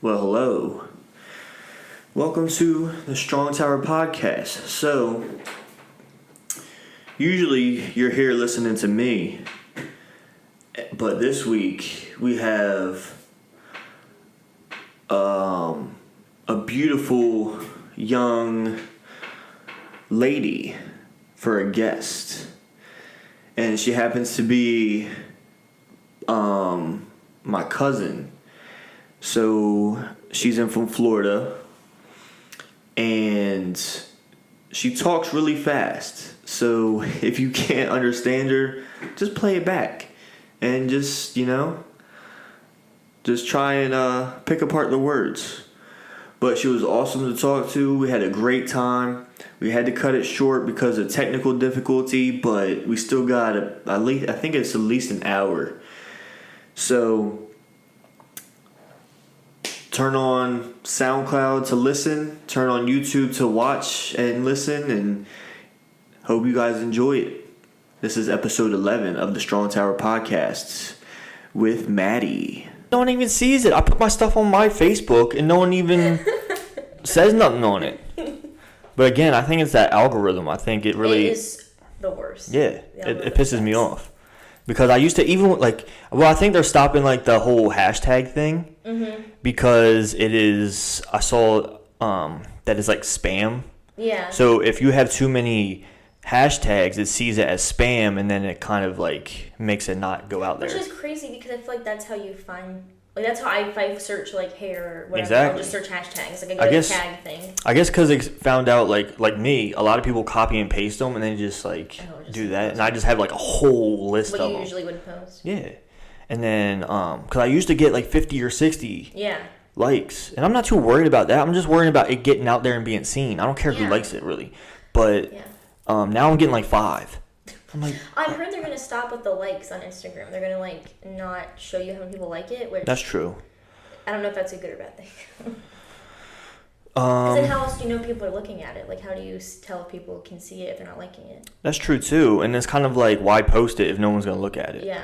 Well, hello. Welcome to the Strong Tower Podcast. So, usually you're here listening to me, but this week we have a beautiful young lady for a guest. And she happens to be my cousin. So she's in from Florida, and she talks really fast. So if you can't understand her, just play it back and just try and pick apart the words. But she was awesome to talk to. We had a great time. We had to cut it short because of technical difficulty, but we still got at least an hour. So turn on SoundCloud to listen, turn on YouTube to watch and listen, and hope you guys enjoy it. This is episode 11 of the Strong Tower Podcasts with Maddie. No one even sees it. I put my stuff on my Facebook and no one even says nothing on it. But again, I think it's that algorithm. I think it really... It is the worst. Yeah, it pisses me off. Because I used to even, I think they're stopping, the whole hashtag thing. Mm-hmm. Because it is, I saw that it's, spam. Yeah. So if you have too many hashtags, it sees it as spam, and then it kind of, makes it not go out there. Which is crazy, because I feel like that's how you find... that's how if I search, hair or whatever, exactly. I'll just search hashtags, I guess, tag thing. I guess because they found out, like me, a lot of people copy and paste them, and then just, do that. And I just have, a whole list of them. What you usually would post. Yeah. And then, because I used to get, 50 or 60 likes. And I'm not too worried about that. I'm just worried about it getting out there and being seen. I don't care who likes it, really. But now I'm getting, 5. I'm like, I've heard they're going to stop with the likes on Instagram. They're going to, not show you how many people like it. Which that's true. I don't know if that's a good or bad thing. Because then how else do you know people are looking at it? How do you tell if people can see it if they're not liking it? That's true, too. And it's kind of why post it if no one's going to look at it? Yeah.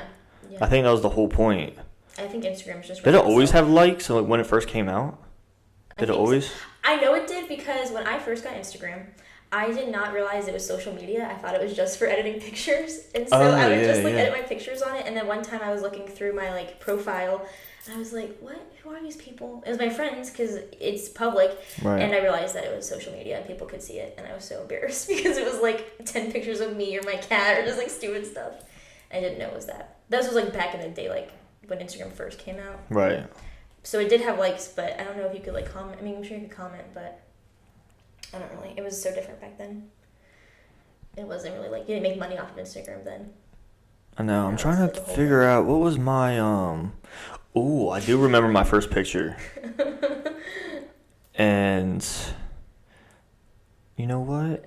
I think that was the whole point. I think Instagram's just... Did it always have likes when it first came out? Did it always? So. I know it did, because when I first got Instagram, I did not realize it was social media. I thought it was just for editing pictures. And so I would edit my pictures on it. And then one time I was looking through my profile, and I was like, what? Who are these people? It was my friends, because it's public. Right. And I realized that it was social media and people could see it. And I was so embarrassed because it was 10 pictures of me or my cat or just stupid stuff. I didn't know it was that. This was back in the day, when Instagram first came out. Right. So it did have likes, but I don't know if you could comment. I mean, I'm sure you could comment, but I don't really. It was so different back then. It wasn't really you didn't make money off of Instagram then. I know. I'm trying to figure out what was my Ooh, I do remember my first picture. And you know what?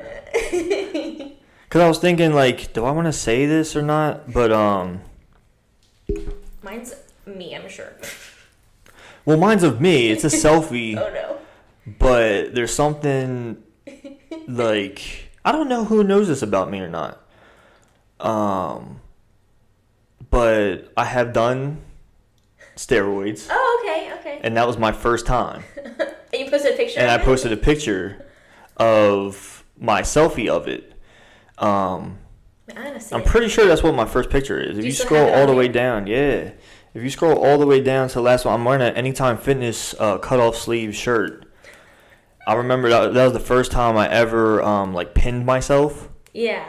Because I was thinking, do I want to say this or not? But mine's me, I'm sure. Well, mine's of me. It's a selfie. Oh no. But there's something I don't know who knows this about me or not. But I have done steroids. Oh, okay. And that was my first time. And you posted a picture and of I posted a picture of my selfie of it. I'm pretty sure that's what my first picture is. If you scroll all the way down, If you scroll all the way down to the last one, I'm wearing an Anytime Fitness cut-off sleeve shirt. I remember that was the first time I ever pinned myself. Yeah.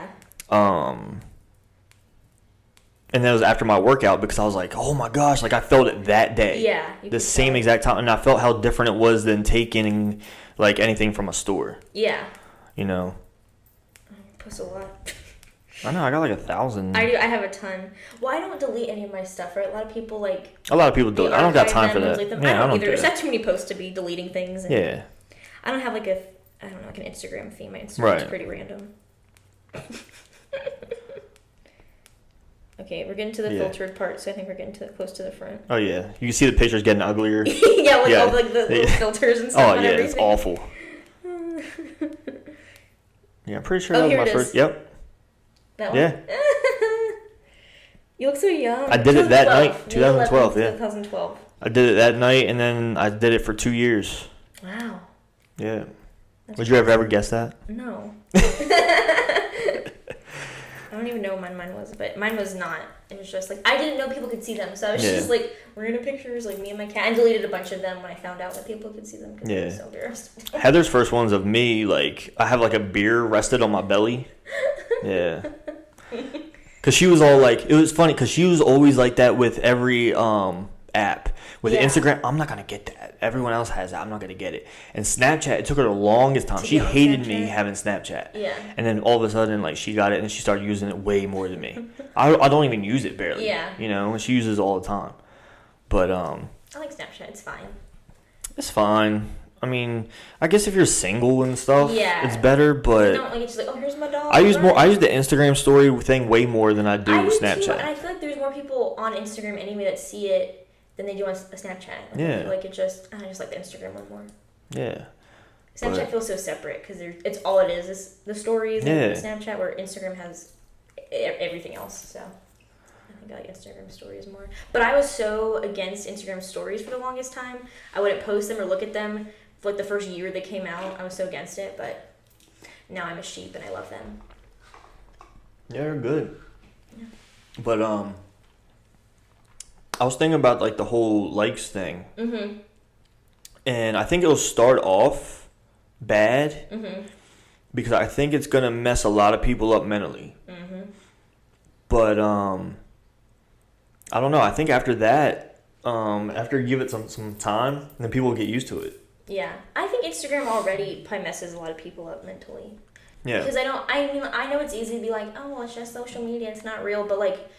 And that was after my workout, because I was like, oh my gosh, I felt it that day. Yeah. The same exact time, and I felt how different it was than taking anything from a store. Yeah. Post a lot. I know, I got 1,000. I do. I have a ton. Well, I don't delete any of my stuff, right? A lot of people delete. I don't got time for that. Yeah, I don't either. There's not too many posts to be deleting things. And yeah. I don't have an Instagram theme. My Instagram's pretty random. Okay, we're getting to the filtered part, so I think we're getting close to the front. Oh yeah, you can see the pictures getting uglier. Yeah, all the little filters and stuff. Oh yeah, it's awful. Yeah, I'm pretty sure that was my first. Yep. That one? Yeah. You look so young. I did it that night, 2012, yeah. 2012. I did it that night, and then I did it for 2 years. Wow. Yeah. Would you ever guess that? No. I don't even know what mine was, but mine was not. It was just like, I didn't know people could see them, so I was just like, random pictures, like me and my cat. I deleted a bunch of them when I found out that people could see them because I was so embarrassed. Heather's first ones of me, like, I have like a beer rested on my belly. Yeah. Because she was all like, it was funny because she was always like that with every app. With Instagram, I'm not going to get that. Everyone else has that. I'm not going to get it. And Snapchat, it took her the longest time. She hated me having Snapchat. Yeah. And then all of a sudden, like, she got it and she started using it way more than me. I don't even use it barely. Yeah. You know, and she uses it all the time. But, I like Snapchat. It's fine. It's fine. I mean, I guess if you're single and stuff, it's better, but... You don't, like, it's just like, oh, here's my dog. I use the Instagram story thing way more than I do Snapchat. Too, and I feel like there's more people on Instagram anyway that see it than they do on a Snapchat. Like, I feel like I just like the Instagram one more. Yeah. Snapchat feels so separate because it's all it is the stories and Snapchat, where Instagram has everything else. So I think I like Instagram stories more. But I was so against Instagram stories for the longest time. I wouldn't post them or look at them for like the first year they came out. I was so against it, but now I'm a sheep and I love them. Yeah, they're good. Yeah. But I was thinking about like the whole likes thing. Mm-hmm. And I think it'll start off bad. Mm-hmm. Because I think it's going to mess a lot of people up mentally. Mm-hmm. But I don't know. I think after that, after you give it some time, then people will get used to it. Yeah. I think Instagram already probably messes a lot of people up mentally. Yeah. Because I know it's easy to be like, oh, well, it's just social media, it's not real, but like,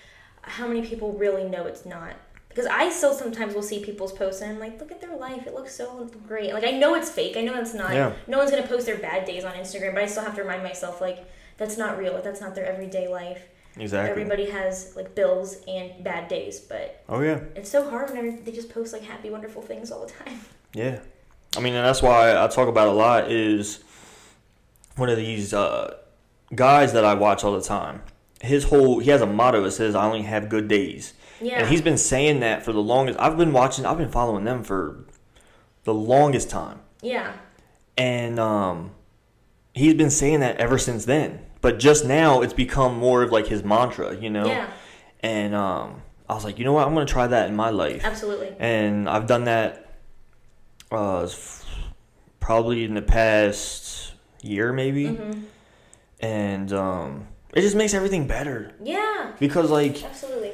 how many people really know it's not? Because I still sometimes will see people's posts and I'm like, look at their life, it looks so great. Like, I know it's fake, I know it's not. Yeah. No one's gonna post their bad days on Instagram, but I still have to remind myself, like, that's not real, that's not their everyday life. Exactly. Everybody has like bills and bad days, but it's so hard when they just post like happy, wonderful things all the time. Yeah. I mean, and that's why I talk about a lot is one of these guys that I watch all the time. He has a motto that says, I only have good days. Yeah. And he's been saying that for the longest. I've been following them for the longest time. Yeah. And he's been saying that ever since then. But just now it's become more of like his mantra, you know? Yeah. And I was like, you know what? I'm going to try that in my life. Absolutely. And I've done that probably in the past year maybe. Mm-hmm. And it just makes everything better. Yeah. Because like, absolutely.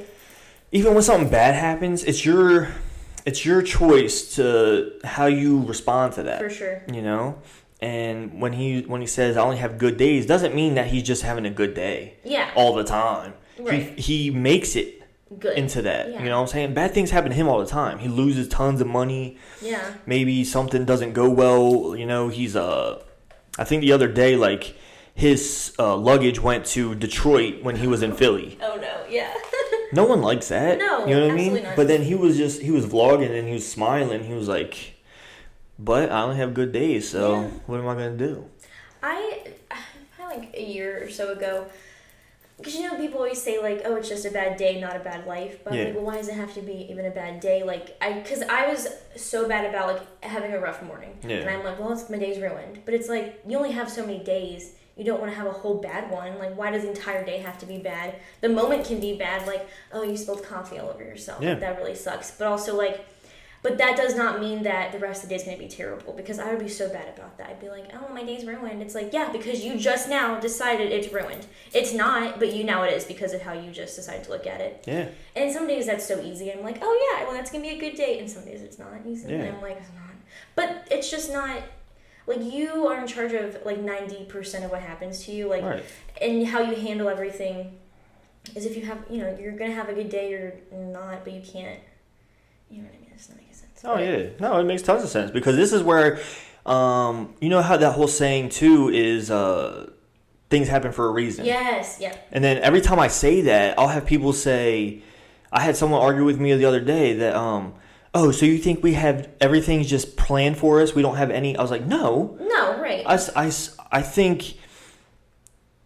Even when something bad happens, it's your choice to how you respond to that. For sure. You know? And when he says I only have good days, doesn't mean that he's just having a good day. Yeah. All the time. Right. He makes it good into that. Yeah. You know what I'm saying? Bad things happen to him all the time. He loses tons of money. Yeah. Maybe something doesn't go well. You know, he's I think the other day, like, his luggage went to Detroit when he was in Philly. Oh no, yeah. No one likes that. No, you know what I mean? Not. But then he was vlogging and he was smiling. He was like, but I only have good days, so what am I going to do? I like a year or so ago, because you know people always say like, oh, it's just a bad day, not a bad life. But I'm like, well, why does it have to be even a bad day? Like, because I was so bad about like having a rough morning, and I'm like, well, my day's ruined. But it's like you only have so many days. You don't want to have a whole bad one. Like, why does the entire day have to be bad? The moment can be bad, like, oh, you spilled coffee all over yourself. Yeah. That really sucks. But also, like, but that does not mean that the rest of the day is going to be terrible, because I would be so bad about that. I'd be like, oh, my day's ruined. It's like, yeah, because you just now decided it's ruined. It's not, but now it is because of how you just decided to look at it. Yeah. And some days that's so easy. I'm like, oh, yeah, well, that's going to be a good day. And some days it's not easy. And I'm like, it's not. But it's just not... Like, you are in charge of, like, 90% of what happens to you, like, right. And how you handle everything is if you have, you know, you're going to have a good day or not, but you can't, you know what I mean? It's not making sense. Oh, yeah. No, it makes tons of sense, because this is where, you know how that whole saying, too, is things happen for a reason. Yes, yeah. And then every time I say that, I'll have people say, I had someone argue with me the other day that, oh, so you think we have everything's just planned for us? We don't have any... I was like, no. No, right. I think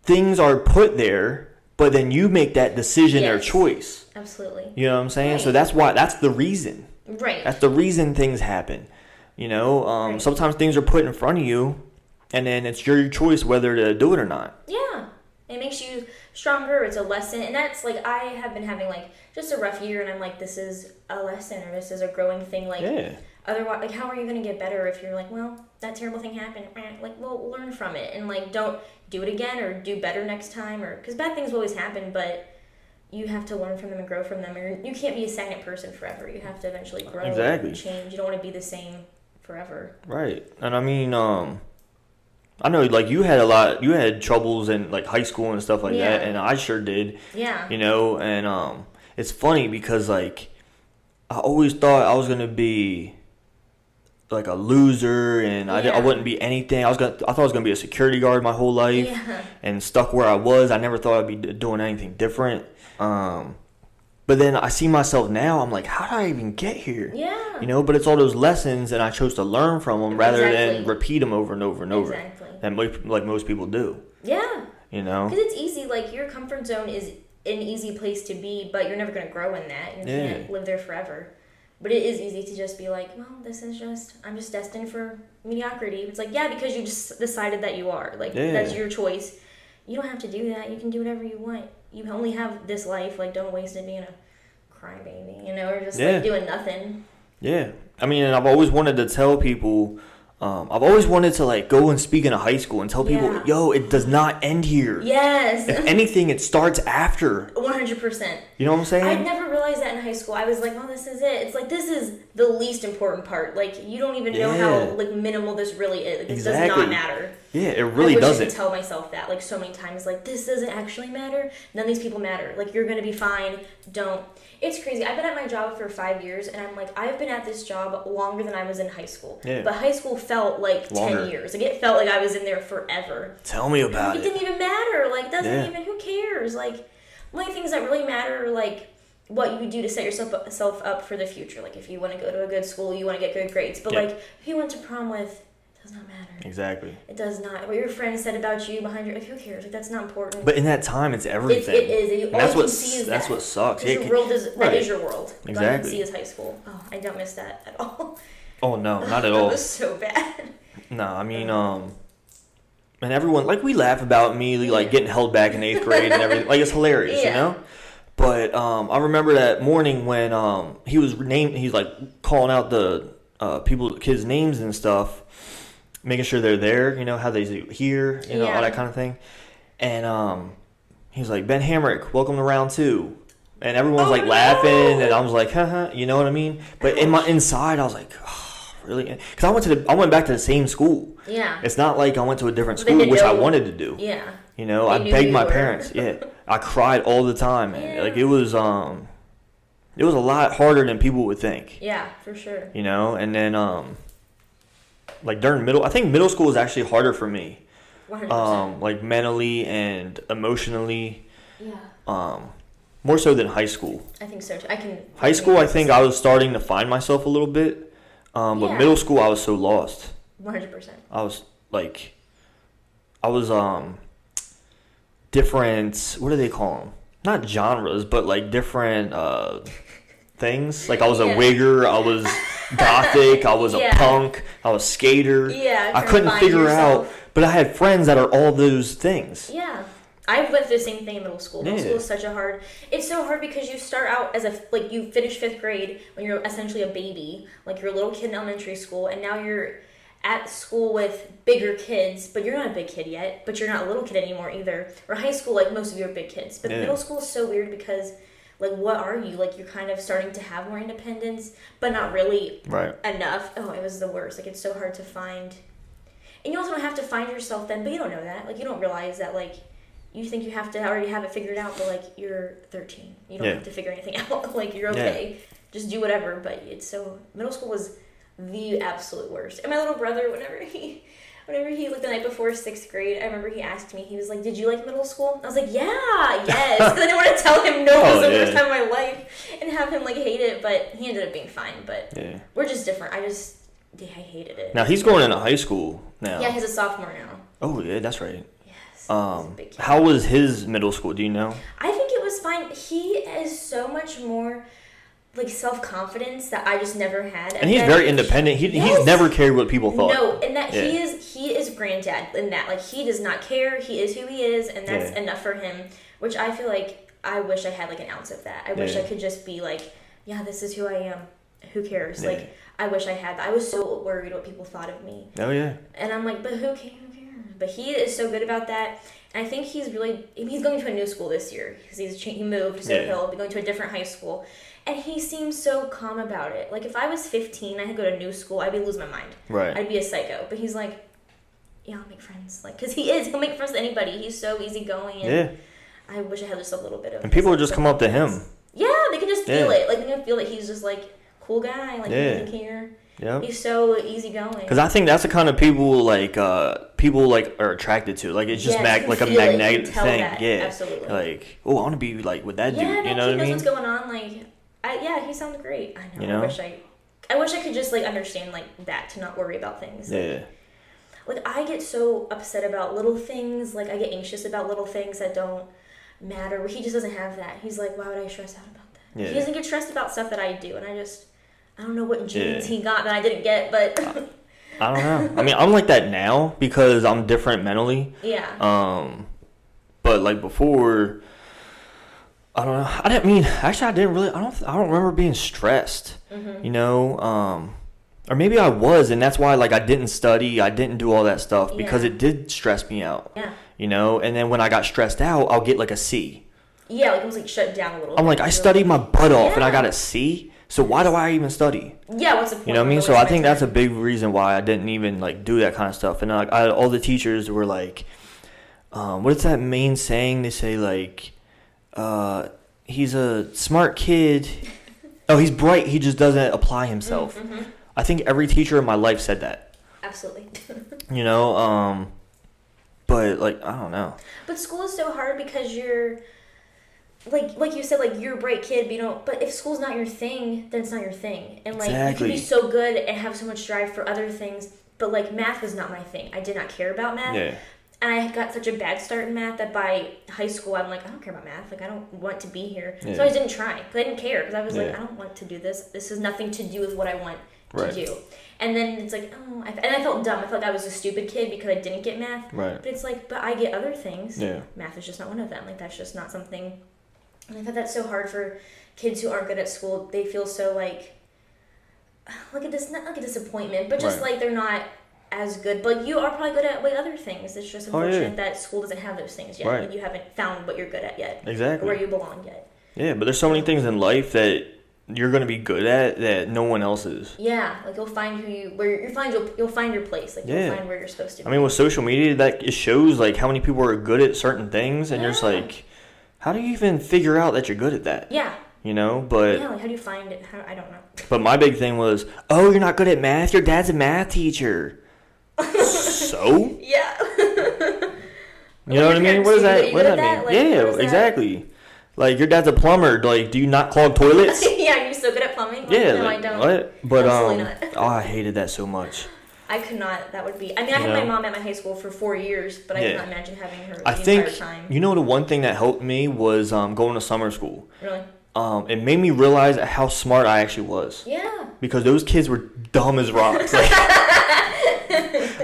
things are put there, but then you make that decision or choice. Absolutely. You know what I'm saying? Right. So that's the reason. Right. That's the reason things happen. Right. Sometimes things are put in front of you, and then it's your choice whether to do it or not. Yeah. It makes you stronger. It's a lesson. And that's, like, I have been having, like, just a rough year, and I'm like, this is a lesson, or this is a growing thing. Like, otherwise, like, how are you going to get better if you're like, well, that terrible thing happened. Like, well, learn from it. And, like, don't do it again or do better next time. Because bad things will always happen, but you have to learn from them and grow from them. Or you can't be a stagnant person forever. You have to eventually grow and change. You don't want to be the same forever. Right. And I mean, I know, like, you had troubles in, like, high school and stuff like that, and I sure did. Yeah. And it's funny because, like, I always thought I was going to be, like, a loser, and I wouldn't be anything. I thought I was going to be a security guard my whole life, and stuck where I was. I never thought I'd be doing anything different. But then I see myself now, I'm like, how did I even get here? Yeah. But it's all those lessons, and I chose to learn from them rather than repeat them over and over and over. Exactly. Than like most people do. Yeah. Because it's easy. Like, your comfort zone is an easy place to be, but you're never going to grow in that. You can't live there forever. But it is easy to just be like, well, I'm just destined for mediocrity. It's like, yeah, because you just decided that you are. Like, that's your choice. You don't have to do that. You can do whatever you want. You only have this life. Like, don't waste it being a crybaby, or just, like, doing nothing. Yeah. I mean, and I've always wanted to tell people, I've always wanted to, like, go and speak in a high school and tell people, yo, it does not end here. Yes. If anything, it starts after. 100%. You know what I'm saying? I never realized that in high school. I was like, well, this is it. It's like, this is the least important part. Like, you don't even know how, like, minimal this really is. Like, this does not matter. Yeah, it really doesn't. I wish I could tell myself that, like, so many times. Like, this doesn't actually matter. None of these people matter. Like, you're going to be fine. Don't. It's crazy. I've been at my job for 5 years, and I'm like, I've been at this job longer than I was in high school. Yeah. But high school felt like longer. 10 years. Like, it felt like I was in there forever. Tell me about it. It didn't even matter. Like, doesn't even, who cares? Like, only things that really matter are, like, what you would do to set yourself up for the future. Like, if you want to go to a good school, you want to get good grades. But, like, who you went to prom with, does not matter. Exactly. It does not. What your friends said about you behind your, like, who cares? Like, that's not important. But in that time, it's everything. It is. All you can see is that's what sucks. Your world is that is your world. Exactly. All you can see is high school. Oh, I don't miss that at all. Oh no, not at all. That was so bad. No, I mean, and everyone, like, we laugh about me, like, getting held back in 8th grade and everything. Like, it's hilarious, But I remember that morning when he's like calling out the kids' names and stuff, making sure they're there, how they here, all that kind of thing. And he was like, Ben Hamrick, welcome to round 2. And everyone's laughing, and I was like, haha, you know what I mean? But inside, I was like, oh, really? Because I went back to the same school. Yeah. It's not like I went to a different school, which I wanted to do. Yeah. I begged my parents. I cried all the time, man. Like, it was a lot harder than people would think. Yeah, for sure. And then like during I think middle school was actually harder for me. 100%. Like mentally and emotionally. Yeah. More so than high school. I think so too. High school, I think I was starting to find myself a little bit. But middle school, I was so lost. 100%. I was different, what do they call them? Not genres, but like different things. Like, I was a wigger, I was gothic, I was a punk, I was skater. Yeah. I couldn't figure out, but I had friends that are all those things. Yeah. I went through the same thing in middle school. Middle school is it's so hard because you start out as you finish 5th grade when you're essentially a baby. Like, you're a little kid in elementary school, and now you're at school with bigger kids, but you're not a big kid yet, but you're not a little kid anymore either. Or high school, like, most of you are big kids. But middle school is so weird because, like, what are you? Like, you're kind of starting to have more independence, but not really enough. Oh, it was the worst. Like, it's so hard to find. And you also don't have to find yourself then, but you don't know that. Like, you don't realize that, like, you think you have to already have it figured out, but, like, you're 13. You don't have to figure anything out. Like, you're okay. Yeah. Just do whatever. But middle school was the absolute worst. And my little brother, whenever he like the night before 6th grade, I remember he asked me, he was like, did you like middle school? I was like, yes. Because I didn't want to tell him no, it was the worst time of my life and have him, like, hate it. But he ended up being fine. But we're just different. I hated it. Now he's going into high school now. Yeah, he's a sophomore now. Oh, yeah, that's right. How was his middle school? Do you know? I think it was fine. He is so much more like self-confidence that I just never had. And he's very independent. He's never cared what people thought. No, and that he is granddad in that. Like, he does not care. He is who he is, and that's enough for him, which I feel like I wish I had like an ounce of that. I wish I could just be like, yeah, this is who I am. Who cares? Yeah. Like, I wish I had that. I was so worried what people thought of me. Oh, yeah. And I'm like, but who cares? But he is so good about that. And I think he's going to a new school this year because he moved, so he'll be going to a different high school. And he seems so calm about it. Like, if I was 15, I could go to a new school, I'd be losing my mind. Right. I'd be a psycho. But he's like, yeah, I'll make friends. Like, because he'll make friends with anybody. He's so easygoing. And I wish I had just a little bit of. And people would just come up to him. Yeah, they can just feel it. Like, they can feel that he's just like cool guy. Like, he doesn't care. Yeah. He's so easygoing. Because I think that's the kind of people are attracted to. Like, it's just like a magnetic thing. Yeah. Absolutely. Like, oh, I want to be like with that dude. Yeah, you know what I mean? He knows what's going on. Like, he sounds great. I know. You know? I wish I could just like understand like that, to not worry about things. Yeah. Like, I get so upset about little things. Like, I get anxious about little things that don't matter. He just doesn't have that. He's like, why would I stress out about that? Yeah. He doesn't get stressed about stuff that I do, and I don't know what genes he got that I didn't get, but I don't know. I mean, I'm like that now because I'm different mentally. Yeah. But like before, I don't know. I don't remember being stressed. Mm-hmm. You know, or maybe I was, and that's why like I didn't study, I didn't do all that stuff because it did stress me out. Yeah. You know, and then when I got stressed out, I'll get like a C. Yeah, like it was like shut down a little. I'm like, I studied my butt off and I got a C. So why do I even study? Yeah, what's the point? You know what I mean? So I think that's a big reason why I didn't even like do that kind of stuff. And all the teachers were like, what is that main saying? They say like, he's a smart kid. Oh, he's bright. He just doesn't apply himself. Mm-hmm. I think every teacher in my life said that. Absolutely. You know, but like I don't know. But school is so hard because you're. Like you said, like you're a bright kid, but if school's not your thing, then it's not your thing. And like you can be so good and have so much drive for other things, but like math was not my thing. I did not care about math. Yeah. And I got such a bad start in math that by high school I'm like, I don't care about math. Like I don't want to be here. Yeah. So I didn't try because I didn't care because I was like, I don't want to do this. This has nothing to do with what I want to do. And then it's like, and I felt dumb. I felt like I was a stupid kid because I didn't get math. Right. But it's like, but I get other things. Yeah. Math is just not one of them. Like that's just not something. And I thought that's so hard for kids who aren't good at school. They feel so like not like a disappointment, but just like they're not as good. But you are probably good at other things. It's just unfortunate that school doesn't have those things yet. Like you haven't found what you're good at yet. Exactly. Or where you belong yet. Yeah, but there's so many things in life that you're going to be good at that no one else is. Yeah, like you'll find you'll find your place. Like you'll find where you're supposed to be. I mean, with social media, that it shows like how many people are good at certain things, and you're just like, how do you even figure out that you're good at that? Yeah. You know, but... Yeah, like how do you find it? I don't know. But my big thing was, oh, you're not good at math? Your dad's a math teacher. So? Yeah. You know what I mean? What does that mean? Like, yeah, exactly. Like, your dad's a plumber. Like, do you not clog toilets? Yeah, you're so good at plumbing. Like, yeah. No, like, I don't. What? But, absolutely not. Oh, I hated that so much. I could not. That would be... I mean, I had my mom at my high school for 4 years, but I could not imagine having her the entire time. You know, the one thing that helped me was going to summer school. Really? It made me realize how smart I actually was. Yeah. Because those kids were dumb as rocks. Like,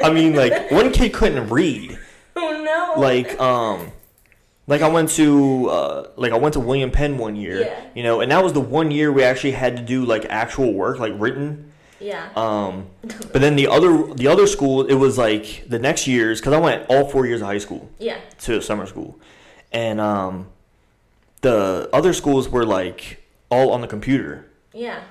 I mean, like, one kid couldn't read. Oh, no. Like I went to William Penn one year, you know, and that was the 1 year we actually had to do, like, actual work, like, written. Yeah. But then the other school, it was like the next years, because I went all 4 years of high school. Yeah. To summer school, and the other schools were like all on the computer. Yeah.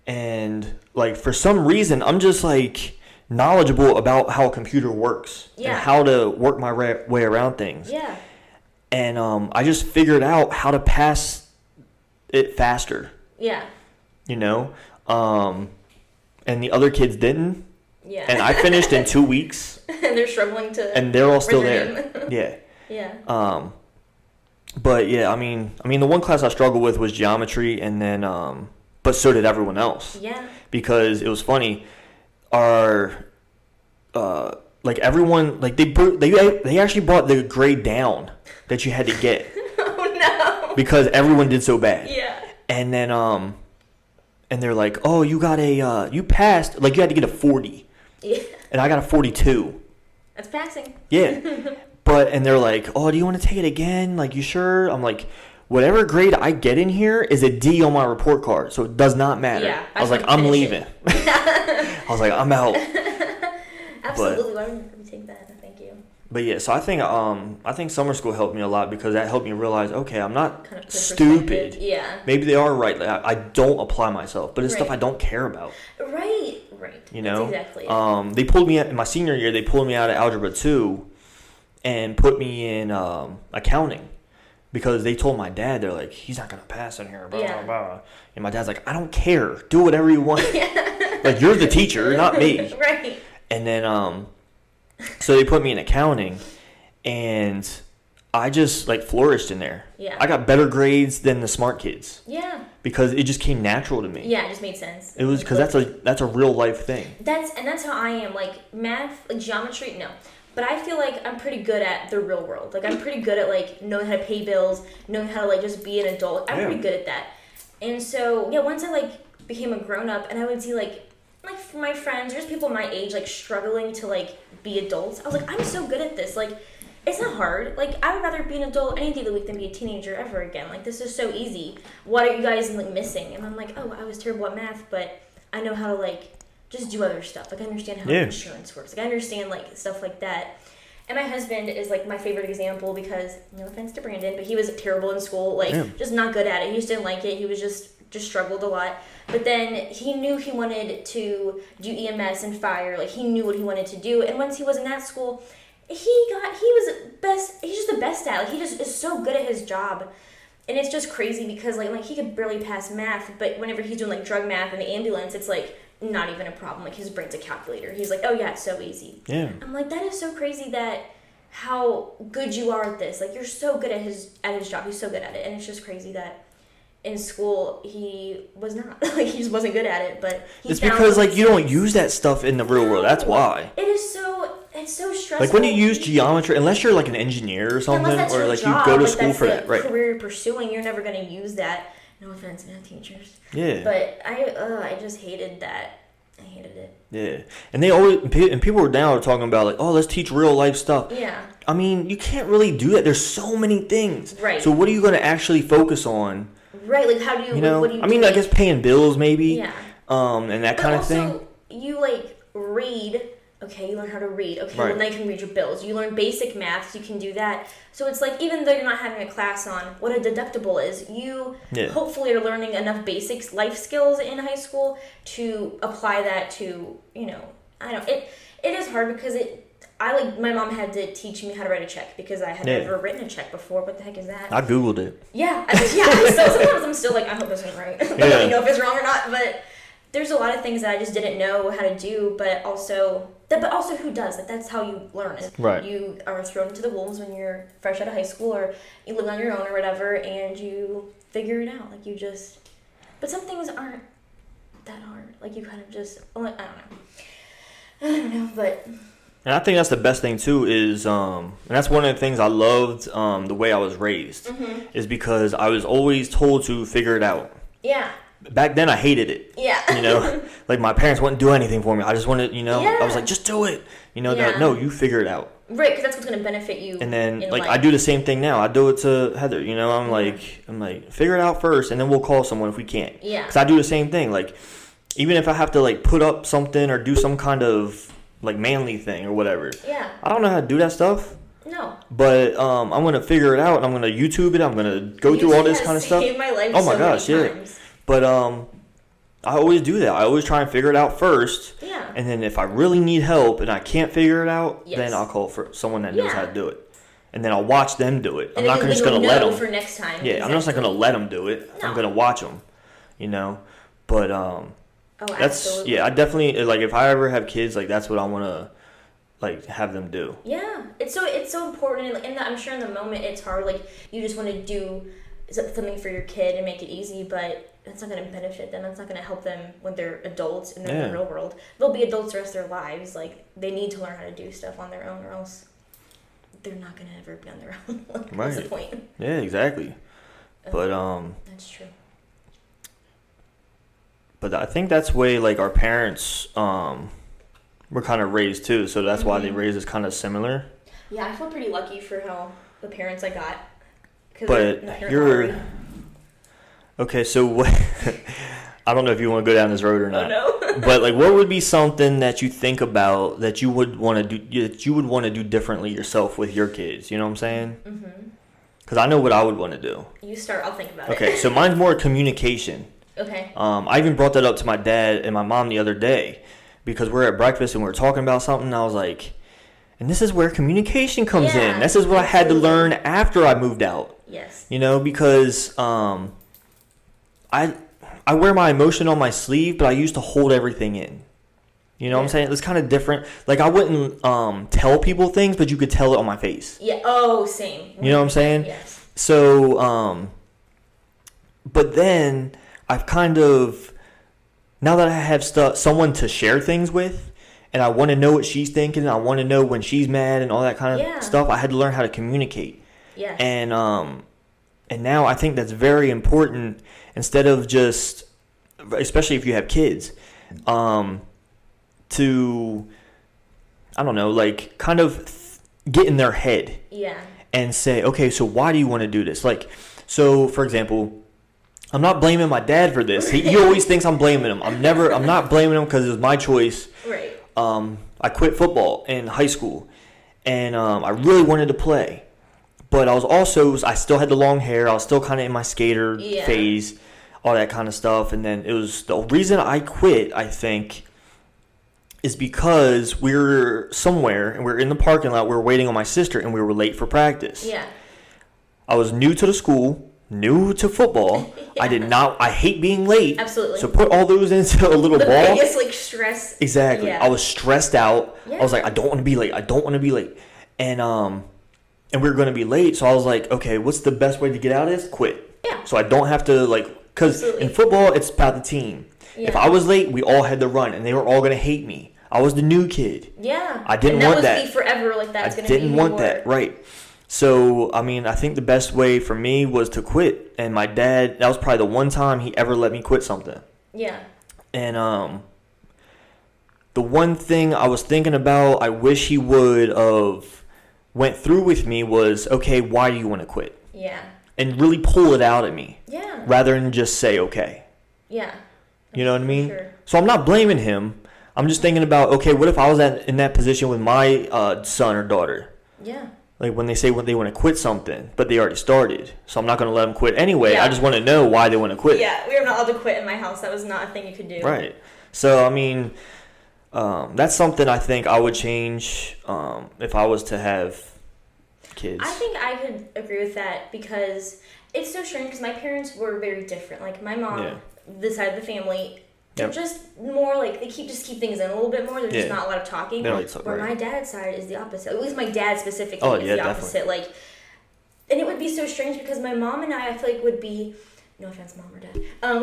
And like for some reason, I'm just like knowledgeable about how a computer works and how to work my way around things. Yeah. And I just figured out how to pass it faster. Yeah. You know. And the other kids didn't. Yeah. And I finished in 2 weeks. And they're struggling to. And they're all still there. Yeah. Yeah. But yeah, I mean, the one class I struggled with was geometry, and then, but so did everyone else. Yeah. Because it was funny, our, like everyone, like they actually brought the grade down that you had to get. Oh no. Because everyone did so bad. Yeah. And then, and they're like, oh, you got you passed, like you had to get a 40. Yeah. And I got a 42. That's passing. Yeah. And they're like, oh, do you want to take it again? Like, you sure? I'm like, whatever grade I get in here is a D on my report card, so it does not matter. Yeah, I was like, I'm leaving. I was like, I'm out. Absolutely. Why wouldn't you take that? Thank you. But yeah, so I think summer school helped me a lot because that helped me realize, okay, I'm not kind of stupid. Yeah. Maybe they are right. Like, I don't apply myself, but it's stuff I don't care about. Right. You know? That's exactly it. They pulled me in my senior year. They pulled me out of Algebra 2 and put me in accounting. Because they told my dad, they're like, he's not going to pass in here, blah, blah, blah. And my dad's like, I don't care. Do whatever you want. Like, you're the teacher, not me. Right. And then, so they put me in accounting, and I just, like, flourished in there. Yeah. I got better grades than the smart kids. Yeah. Because it just came natural to me. Yeah, it just made sense. It was, because that's a real life thing. That's how I am. Like, math, like, geometry, no. But I feel like I'm pretty good at the real world. Like, I'm pretty good at, like, knowing how to pay bills, knowing how to, like, just be an adult. I'm pretty good at that. And so, yeah, once I, like, became a grown-up and I would see, like my friends, or just people my age, like, struggling to, like, be adults, I was like, I'm so good at this. Like, it's not hard. Like, I would rather be an adult any day of the week than be a teenager ever again. Like, this is so easy. What are you guys, like, missing? And I'm like, oh, I was terrible at math, but I know how to, like, just do other stuff. Like, I understand how insurance works. Like, I understand, like, stuff like that. And my husband is, like, my favorite example because, no offense to Brandon, but he was terrible in school. Like, just not good at it. He just didn't like it. He was just struggled a lot. But then he knew he wanted to do EMS and fire. Like, he knew what he wanted to do. And once he was in that school, he's just the best at it. Like, he just is so good at his job. And it's just crazy because, like he could barely pass math, but whenever he's doing, like, drug math in the ambulance, it's, like, not even a problem. Like, his brain's a calculator. He's like, oh yeah, it's so easy. Yeah. I'm like, that is so crazy that how good you are at this. Like, you're so good at his job. He's so good at it. And it's just crazy that in school he was not. Like, he just wasn't good at it. But it's because, like, you don't use that stuff in the real world. That's why. It's so stressful. Like, when you use geometry, unless you're, like, an engineer or something, or, like, you go to school for that, right? Career you're pursuing, you're never going to use that. No offense, math teachers. Yeah. But I just hated that. I hated it. Yeah. And they always, and people were now talking about, like, oh, let's teach real life stuff. Yeah. I mean, you can't really do that. There's so many things. Right. So what are you going to actually focus on? Right. Like, how do you, know? What do you I mean, do? I guess paying bills maybe. Yeah. And that kind of thing. Also, you, like, read. Okay, you learn how to read. Okay, right. Well, now you can read your bills. You learn basic math, so you can do that. So it's like, even though you're not having a class on what a deductible is, you hopefully are learning enough basic life skills in high school to apply that to, it is hard because my mom had to teach me how to write a check because I had never written a check before. What the heck is that? I Googled it. Yeah, sometimes I'm still like, I hope this is right. But let me know if it's wrong or not. But there's a lot of things that I just didn't know how to do, but also who does? Like, that's how you learn. Right. You are thrown into the wolves when you're fresh out of high school, or you live on your own or whatever, and you figure it out. Like, but some things aren't that hard. Like, you kind of just, I don't know, but. And I think that's the best thing too is, and that's one of the things I loved, the way I was raised, is because I was always told to figure it out. Yeah. Back then, I hated it. Yeah. Like, my parents wouldn't do anything for me. I just wanted, I was like, just do it. They're like, no, you figure it out. Right, because that's what's going to benefit you. And then, like, life. I do the same thing now. I do it to Heather. I'm like, figure it out first, and then we'll call someone if we can't. Yeah. Because I do the same thing. Like, even if I have to, like, put up something or do some kind of, like, manly thing or whatever. Yeah. I don't know how to do that stuff. No. But I'm going to figure it out, and I'm going to YouTube it. I'm going to go through all this kind of stuff. My life oh, my gosh, yeah. But I always do that. I always try and figure it out first. Yeah. And then if I really need help and I can't figure it out, then I'll call for someone that knows how to do it. And then I'll watch them do it. I'm not just going to let them. For next time. Yeah, I'm just not going to let them do it. No. I'm going to watch them, But that's absolutely. I definitely, like, if I ever have kids, like, that's what I want to, like, have them do. Yeah, it's so important, and I'm sure in the moment it's hard. Like, you just want to do something for your kid and make it easy, but that's not going to benefit them. That's not going to help them when they're adults and they're in the real world. They'll be adults the rest of their lives. Like, they need to learn how to do stuff on their own, or else they're not going to ever be on their own. Like, what's the point? Yeah, exactly. But that's true. But I think that's way like our parents were kind of raised too, so that's why they raised us kind of similar. Yeah, I feel pretty lucky for how the parents I got. But you're okay. So what? I don't know if you want to go down this road or not. Oh no. But like, what would be something that you think about that you would want to do? That you would want to do differently yourself with your kids? You know what I'm saying? Mm-hmm. Because I know what I would want to do. You start. I'll think about it. Okay, so mine's more communication. Okay. I even brought that up to my dad and my mom the other day because we're at breakfast and we were talking about something. And I was like, and this is where communication comes in. This is what I had to learn after I moved out. Yes. You know, because I wear my emotion on my sleeve, but I used to hold everything in. You know what I'm saying? It's kind of different. Like, I wouldn't tell people things, but you could tell it on my face. Yeah. Oh, same. You know what I'm saying? Yes. So, but then I've kind of, now that I have someone to share things with, and I want to know what she's thinking, I want to know when she's mad and all that kind of stuff, I had to learn how to communicate. Yes. And now I think that's very important instead of just, especially if you have kids, to, I don't know, like kind of get in their head. Yeah. And say, okay, so why do you want to do this? Like, so for example, I'm not blaming my dad for this. He always thinks I'm blaming him. I'm not blaming him because it was my choice. Right. I quit football in high school and I really wanted to play. But I still had the long hair. I was still kind of in my skater phase, all that kind of stuff. And then it was the reason I quit, I think, is because we were somewhere and we were in the parking lot. We were waiting on my sister and we were late for practice. Yeah. I was new to the school, new to football. I hate being late. Absolutely. So put all those into a little ball. The biggest like stress. Exactly. Yeah. I was stressed out. Yeah. I was like, I don't want to be late. And we were going to be late. So I was like, okay, what's the best way to get out of this? Quit. Yeah. So I don't have to because in football, it's about the team. Yeah. If I was late, we all had to run, and they were all going to hate me. I was the new kid. Yeah. I didn't want that. And that was forever. Like, that's going to be I didn't want that. Right. So, I mean, I think the best way for me was to quit. And my dad, that was probably the one time he ever let me quit something. Yeah. And the one thing I was thinking about, I wish he would have went through with me was, okay, why do you want to quit? Yeah. And really pull it out at me. Yeah. Rather than just say, okay. Yeah. You know what I mean? Sure. So I'm not blaming him. I'm just thinking about, okay, what if I was in that position with my son or daughter? Yeah. Like when they say when they want to quit something, but they already started. So I'm not going to let them quit anyway. Yeah. I just want to know why they want to quit. Yeah, we were not allowed to quit in my house. That was not a thing you could do. Right. So, I mean, that's something I think I would change if I was to have kids. I think I could agree with that because it's so strange because my parents were very different. Like my mom, this side of the family, they're just more like they keep things in a little bit more. There's just not a lot of talking. Where my dad's side is the opposite. At least my dad specifically is the opposite. Definitely. Like, and it would be so strange because my mom and I feel like would be, no offense, mom or dad,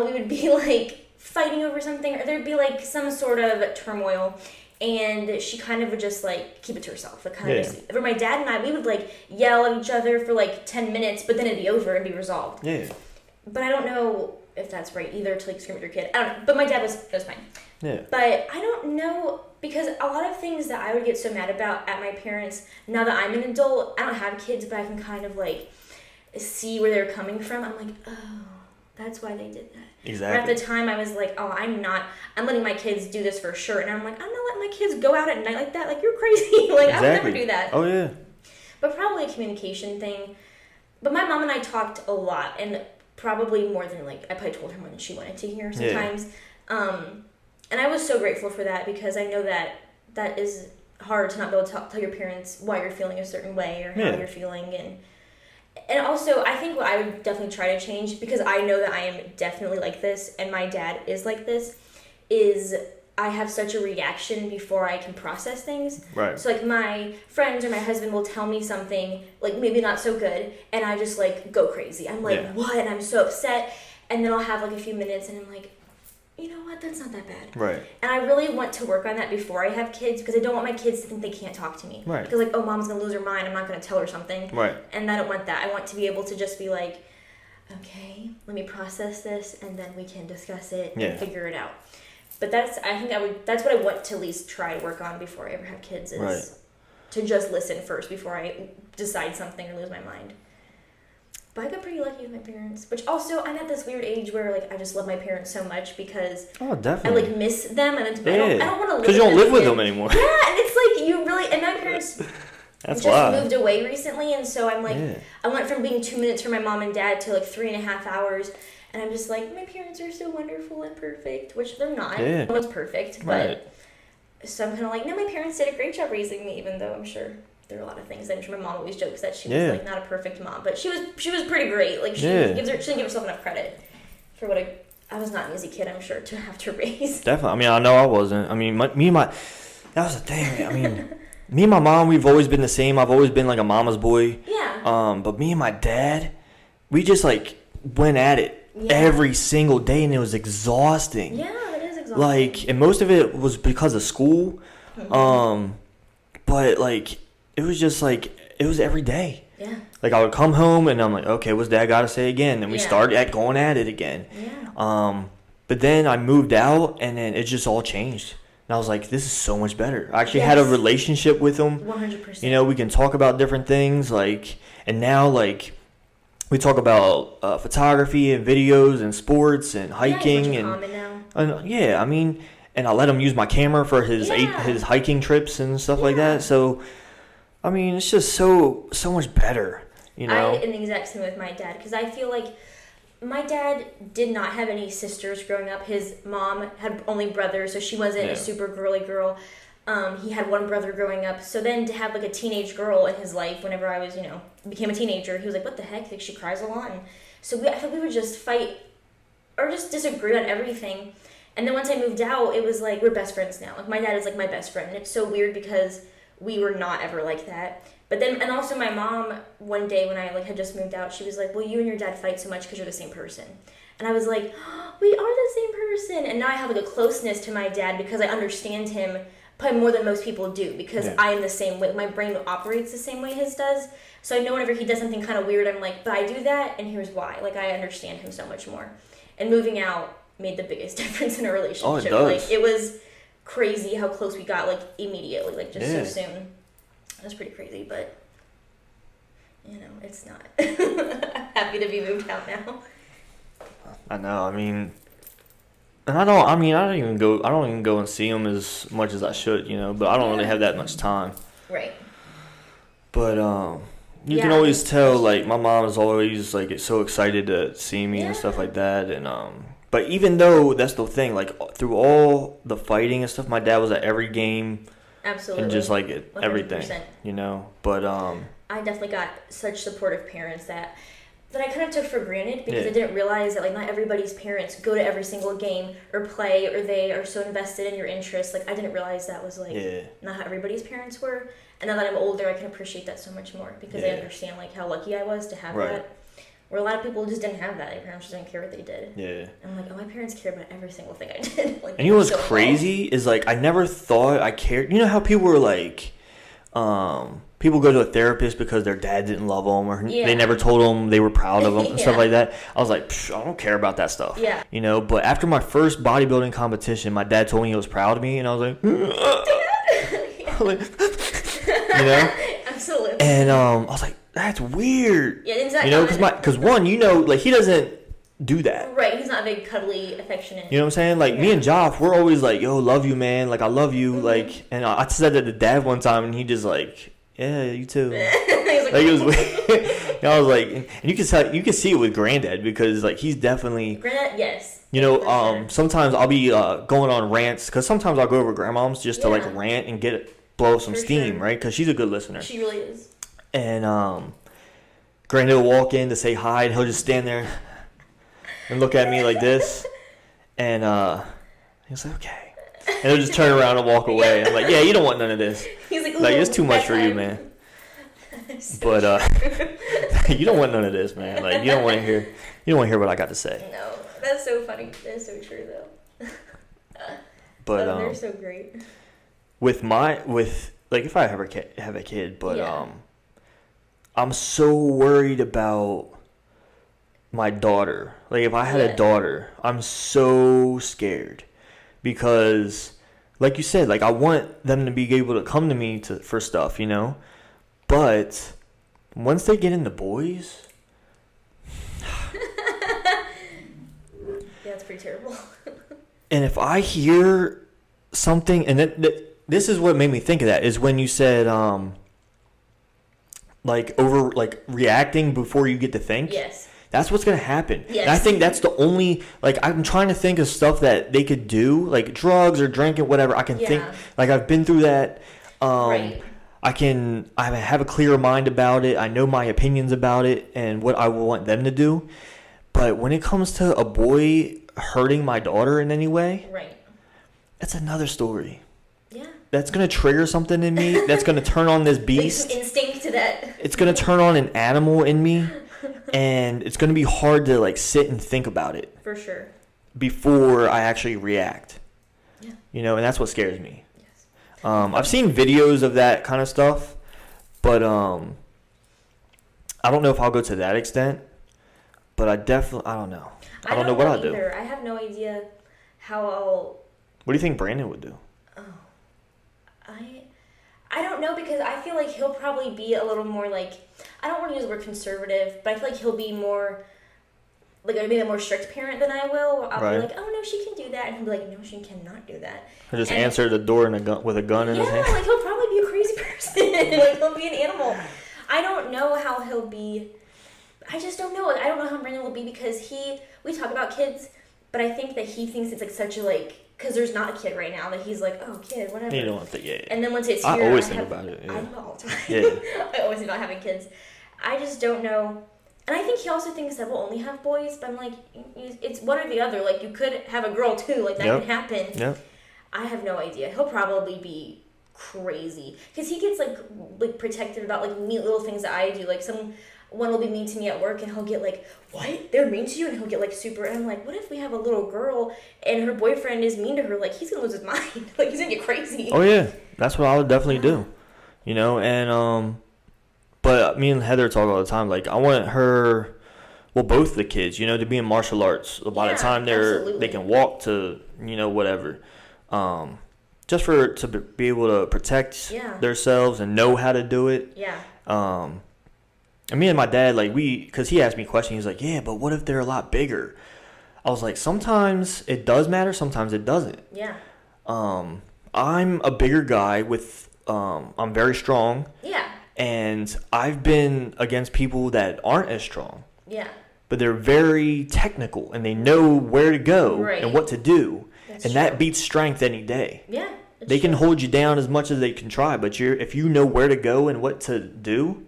we would be like fighting over something, or there'd be like some sort of turmoil. And she kind of would just like keep it to herself. Like kind of just, for my dad and I, we would like yell at each other for like 10 minutes, but then it'd be over and be resolved. Yeah. But I don't know if that's right either to like scream at your kid. I don't know. But my dad was fine. Yeah. But I don't know because a lot of things that I would get so mad about at my parents, now that I'm an adult, I don't have kids, but I can kind of like see where they're coming from. I'm like, oh, that's why they did that. Exactly. But at the time, I was like, oh, I'm letting my kids do this for sure. And I'm like, I'm not letting my kids go out at night like that. Like, you're crazy. Like, I would never do that. Oh, yeah. But probably a communication thing. But my mom and I talked a lot. And probably more than, like, I probably told her more than she wanted to hear sometimes. Yeah. And I was so grateful for that because I know that is hard to not be able to tell your parents why you're feeling a certain way or how you're feeling. And also, I think what I would definitely try to change, because I know that I am definitely like this, and my dad is like this, is I have such a reaction before I can process things. Right. So, like, my friends or my husband will tell me something, like, maybe not so good, and I just, like, go crazy. I'm like, what? And I'm so upset. And then I'll have, like, a few minutes, and I'm like, you know what? That's not that bad. Right. And I really want to work on that before I have kids because I don't want my kids to think they can't talk to me. Right. Because, like, oh, mom's going to lose her mind. I'm not going to tell her something. Right. And I don't want that. I want to be able to just be like, okay, let me process this, and then we can discuss it Yeah. and figure it out. But that's what I want to at least try to work on before I ever have kids is Right. to just listen first before I decide something or lose my mind. But I got pretty lucky with my parents, which also I'm at this weird age where like I just love my parents so much because definitely. I like miss them and I don't want to live because you don't live with them again. anymore. Yeah, and it's like you really and my parents That's just why. moved away recently, and so I'm like I went from being 2 minutes from my mom and dad to like 3.5 hours, and I'm just like my parents are so wonderful and perfect, which they're not. Yeah. No one's perfect, but so I'm kind of like no, my parents did a great job raising me, even though I'm sure there are a lot of things that I'm sure my mom always jokes that she was like not a perfect mom, but she was pretty great. Like she didn't give herself enough credit for what I was not an easy kid, I'm sure, to have to raise. Definitely. I mean, I know I wasn't. I mean, that was the thing. I mean, me and my mom, we've always been the same. I've always been like a mama's boy. Yeah. But me and my dad, we just like went at it every single day, and it was exhausting. Yeah, it is exhausting. Like, and most of it was because of school. Mm-hmm. But like, it was just like, it was every day. Yeah. Like, I would come home and I'm like, okay, what's dad got to say again? And we started going at it again. Yeah. But then I moved out and then it just all changed. And I was like, this is so much better. I actually had a relationship with him. 100%. You know, we can talk about different things. Like, and now, like, we talk about photography and videos and sports and hiking. I mean, and I let him use my camera for his hiking trips and stuff like that. So, I mean, it's just so much better, you know? I am the exact same with my dad, because I feel like my dad did not have any sisters growing up. His mom had only brothers, so she wasn't a super girly girl. He had one brother growing up. So then to have like a teenage girl in his life, whenever I was, became a teenager, he was like, what the heck? Like, she cries a lot. And so I thought we would just fight or just disagree on everything. And then once I moved out, it was like, we're best friends now. Like, my dad is like my best friend. And it's so weird because we were not ever like that. But then, and also my mom, one day when I like had just moved out, she was like, well, you and your dad fight so much because you're the same person. And I was like, oh, we are the same person. And now I have like a closeness to my dad because I understand him probably more than most people do, because I am the same way. My brain operates the same way his does. So I know whenever he does something kind of weird, I'm like, but I do that, and here's why. Like, I understand him so much more. And moving out made the biggest difference in a relationship. Oh, it does. Like, it was crazy how close we got, like, immediately, like, just so soon. It was pretty crazy, but, it's not. I'm happy to be moved out now. I know, I mean... And I don't even go and see him as much as I should, but I don't really have that much time. Right. But, you can always tell, like, my mom is always, like, so excited to see me and stuff like that. And, but even though that's the thing, like, through all the fighting and stuff, my dad was at every game. Absolutely. And just, like, 100%. everything, But, I definitely got such supportive parents that I kind of took for granted, because I didn't realize that, like, not everybody's parents go to every single game or play, or they are so invested in your interests. Like, I didn't realize that was, like, not how everybody's parents were. And now that I'm older, I can appreciate that so much more, because I understand, like, how lucky I was to have that. Where a lot of people just didn't have that. Their parents just didn't care what they did. Yeah. And I'm like, oh, my parents cared about every single thing I did. Like, and you know what's crazy is, like, I never thought I cared. You know how people were like, people go to a therapist because their dad didn't love them, or they never told them they were proud of them and stuff like that. I was like, I don't care about that stuff. Yeah. But after my first bodybuilding competition, my dad told me he was proud of me, and I was like, Absolutely. And I was like, that's weird. Yeah, exactly. Because one, like, he doesn't do that. Right, he's not a big, cuddly, affectionate. You know what I'm saying? Like, me and Joff, we're always like, yo, love you, man. Like, I love you. Mm-hmm. Like, and I said that to Dad one time, and he just like, yeah, you too. It was weird. I was like, and you can see it with Granddad, because like he's definitely. Granddad, yes. Sometimes I'll be going on rants, because sometimes I'll go over Grandmom's just to like rant and blow some steam, right? Because she's a good listener. She really is. And Granddad will walk in to say hi, and he'll just stand there and look at me like this, and he's like, okay, and he'll just turn around and walk away. I'm like, yeah, you don't want none of this. He's like it's too much for you, man. But you don't want none of this, man. Like, you don't want to hear what I got to say. No, that's so funny. That's so true, though. But they're so great. With like, if I ever have a kid, but I'm so worried about my daughter, like if I had a daughter, I'm so scared because, like you said, like I want them to be able to come to me for stuff, you know. But once they get into boys, it's pretty terrible. And if I hear something, and this is what made me think of that, is when you said like reacting before you get to think. Yes. That's what's going to happen. Yes. And I think that's the only, like, I'm trying to think of stuff that they could do, like drugs or drinking, whatever. I can think, like, I've been through that. Right. I have a clearer mind about it. I know my opinions about it and what I want them to do. But when it comes to a boy hurting my daughter in any way, right, that's another story. Yeah. That's going to trigger something in me. That's going to turn on this beast. Like instinct to that. It's going to turn on an animal in me. And it's going to be hard to, like, sit and think about it. For sure. Before I actually react. Yeah. You know, and that's what scares me. Yes. I've seen videos of that kind of stuff, but I don't know if I'll go to that extent. But I don't know. I don't know what I'll do. I have no idea how I'll... What do you think Brandon would do? Oh. I don't know, because I feel like he'll probably be a little more, like... I don't want to use the word conservative, but I feel like he'll be more... Like, maybe a more strict parent than I will. I'll be like, oh, no, she can do that. And he'll be like, no, she cannot do that. He'll just answer the door with a gun in his hand? Yeah, like, he'll probably be a crazy person. Like, he'll be an animal. I don't know how he'll be... I just don't know. I don't know how Brandon will be, because we talk about kids, but I think that he thinks it's like such a, like, because there's not a kid right now, that he's like, oh, kid, whatever. You don't think, yeah. And then once it's here, I always think about it. Yeah. I know all the time. Yeah. I always think about having kids. I just don't know. And I think he also thinks that we'll only have boys, but I'm like, it's one or the other. Like, you could have a girl too. Like, that can happen. Yep. I have no idea. He'll probably be crazy, because he gets like protective about like neat little things that I do. Like, one will be mean to me at work, and he'll get like, what? They're mean to you? And he'll get like super, and I'm like, what if we have a little girl and her boyfriend is mean to her? Like, he's gonna lose his mind. Like, he's gonna get crazy. Oh yeah, that's what I would definitely do. You know, and but me and Heather talk all the time. Like, I want her, well, both the kids, you know, to be in martial arts. By the time they can walk to, you know, whatever. Just to be able to protect themselves and know how to do it. Yeah. And me and my dad, like, because he asked me questions, he's like, yeah, but what if they're a lot bigger? I was like, sometimes it does matter, sometimes it doesn't. Yeah. I'm a bigger guy I'm very strong. Yeah. And I've been against people that aren't as strong. Yeah. But they're very technical, and they know where to go and what to do. That beats strength any day. Yeah. They can hold you down as much as they can try, but if you know where to go and what to do,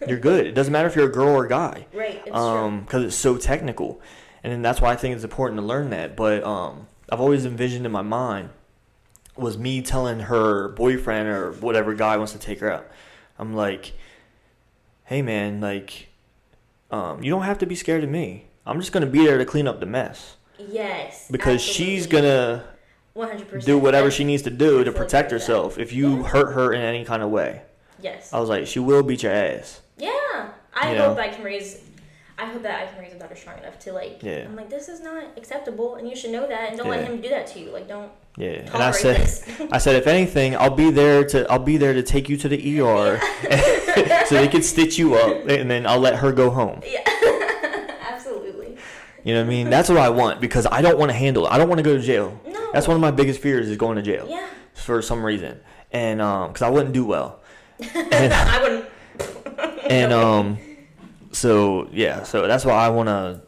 you're good. It doesn't matter if you're a girl or a guy. Right. It's true. Because it's so technical. And then that's why I think it's important to learn that. But I've always envisioned in my mind was me telling her boyfriend or whatever guy wants to take her out. I'm like, hey, man, like, you don't have to be scared of me. I'm just going to be there to clean up the mess. Yes. Because she's going to 100% do whatever she needs to do to protect herself if you hurt her in any kind of way. Yes. I was like, she will beat your ass. Yeah. I hope that I can raise a daughter strong enough to, like, I'm like, this is not acceptable, and you should know that, and don't let him do that to you. Like, don't and I said, if anything, I'll be there to take you to the ER so they can stitch you up, and then I'll let her go home. Yeah. Absolutely. You know what I mean? That's what I want, because I don't want to handle it. I don't want to go to jail. No. That's one of my biggest fears, is going to jail. Yeah. For some reason. And because I wouldn't do well. And, I wouldn't. And so that's why I want to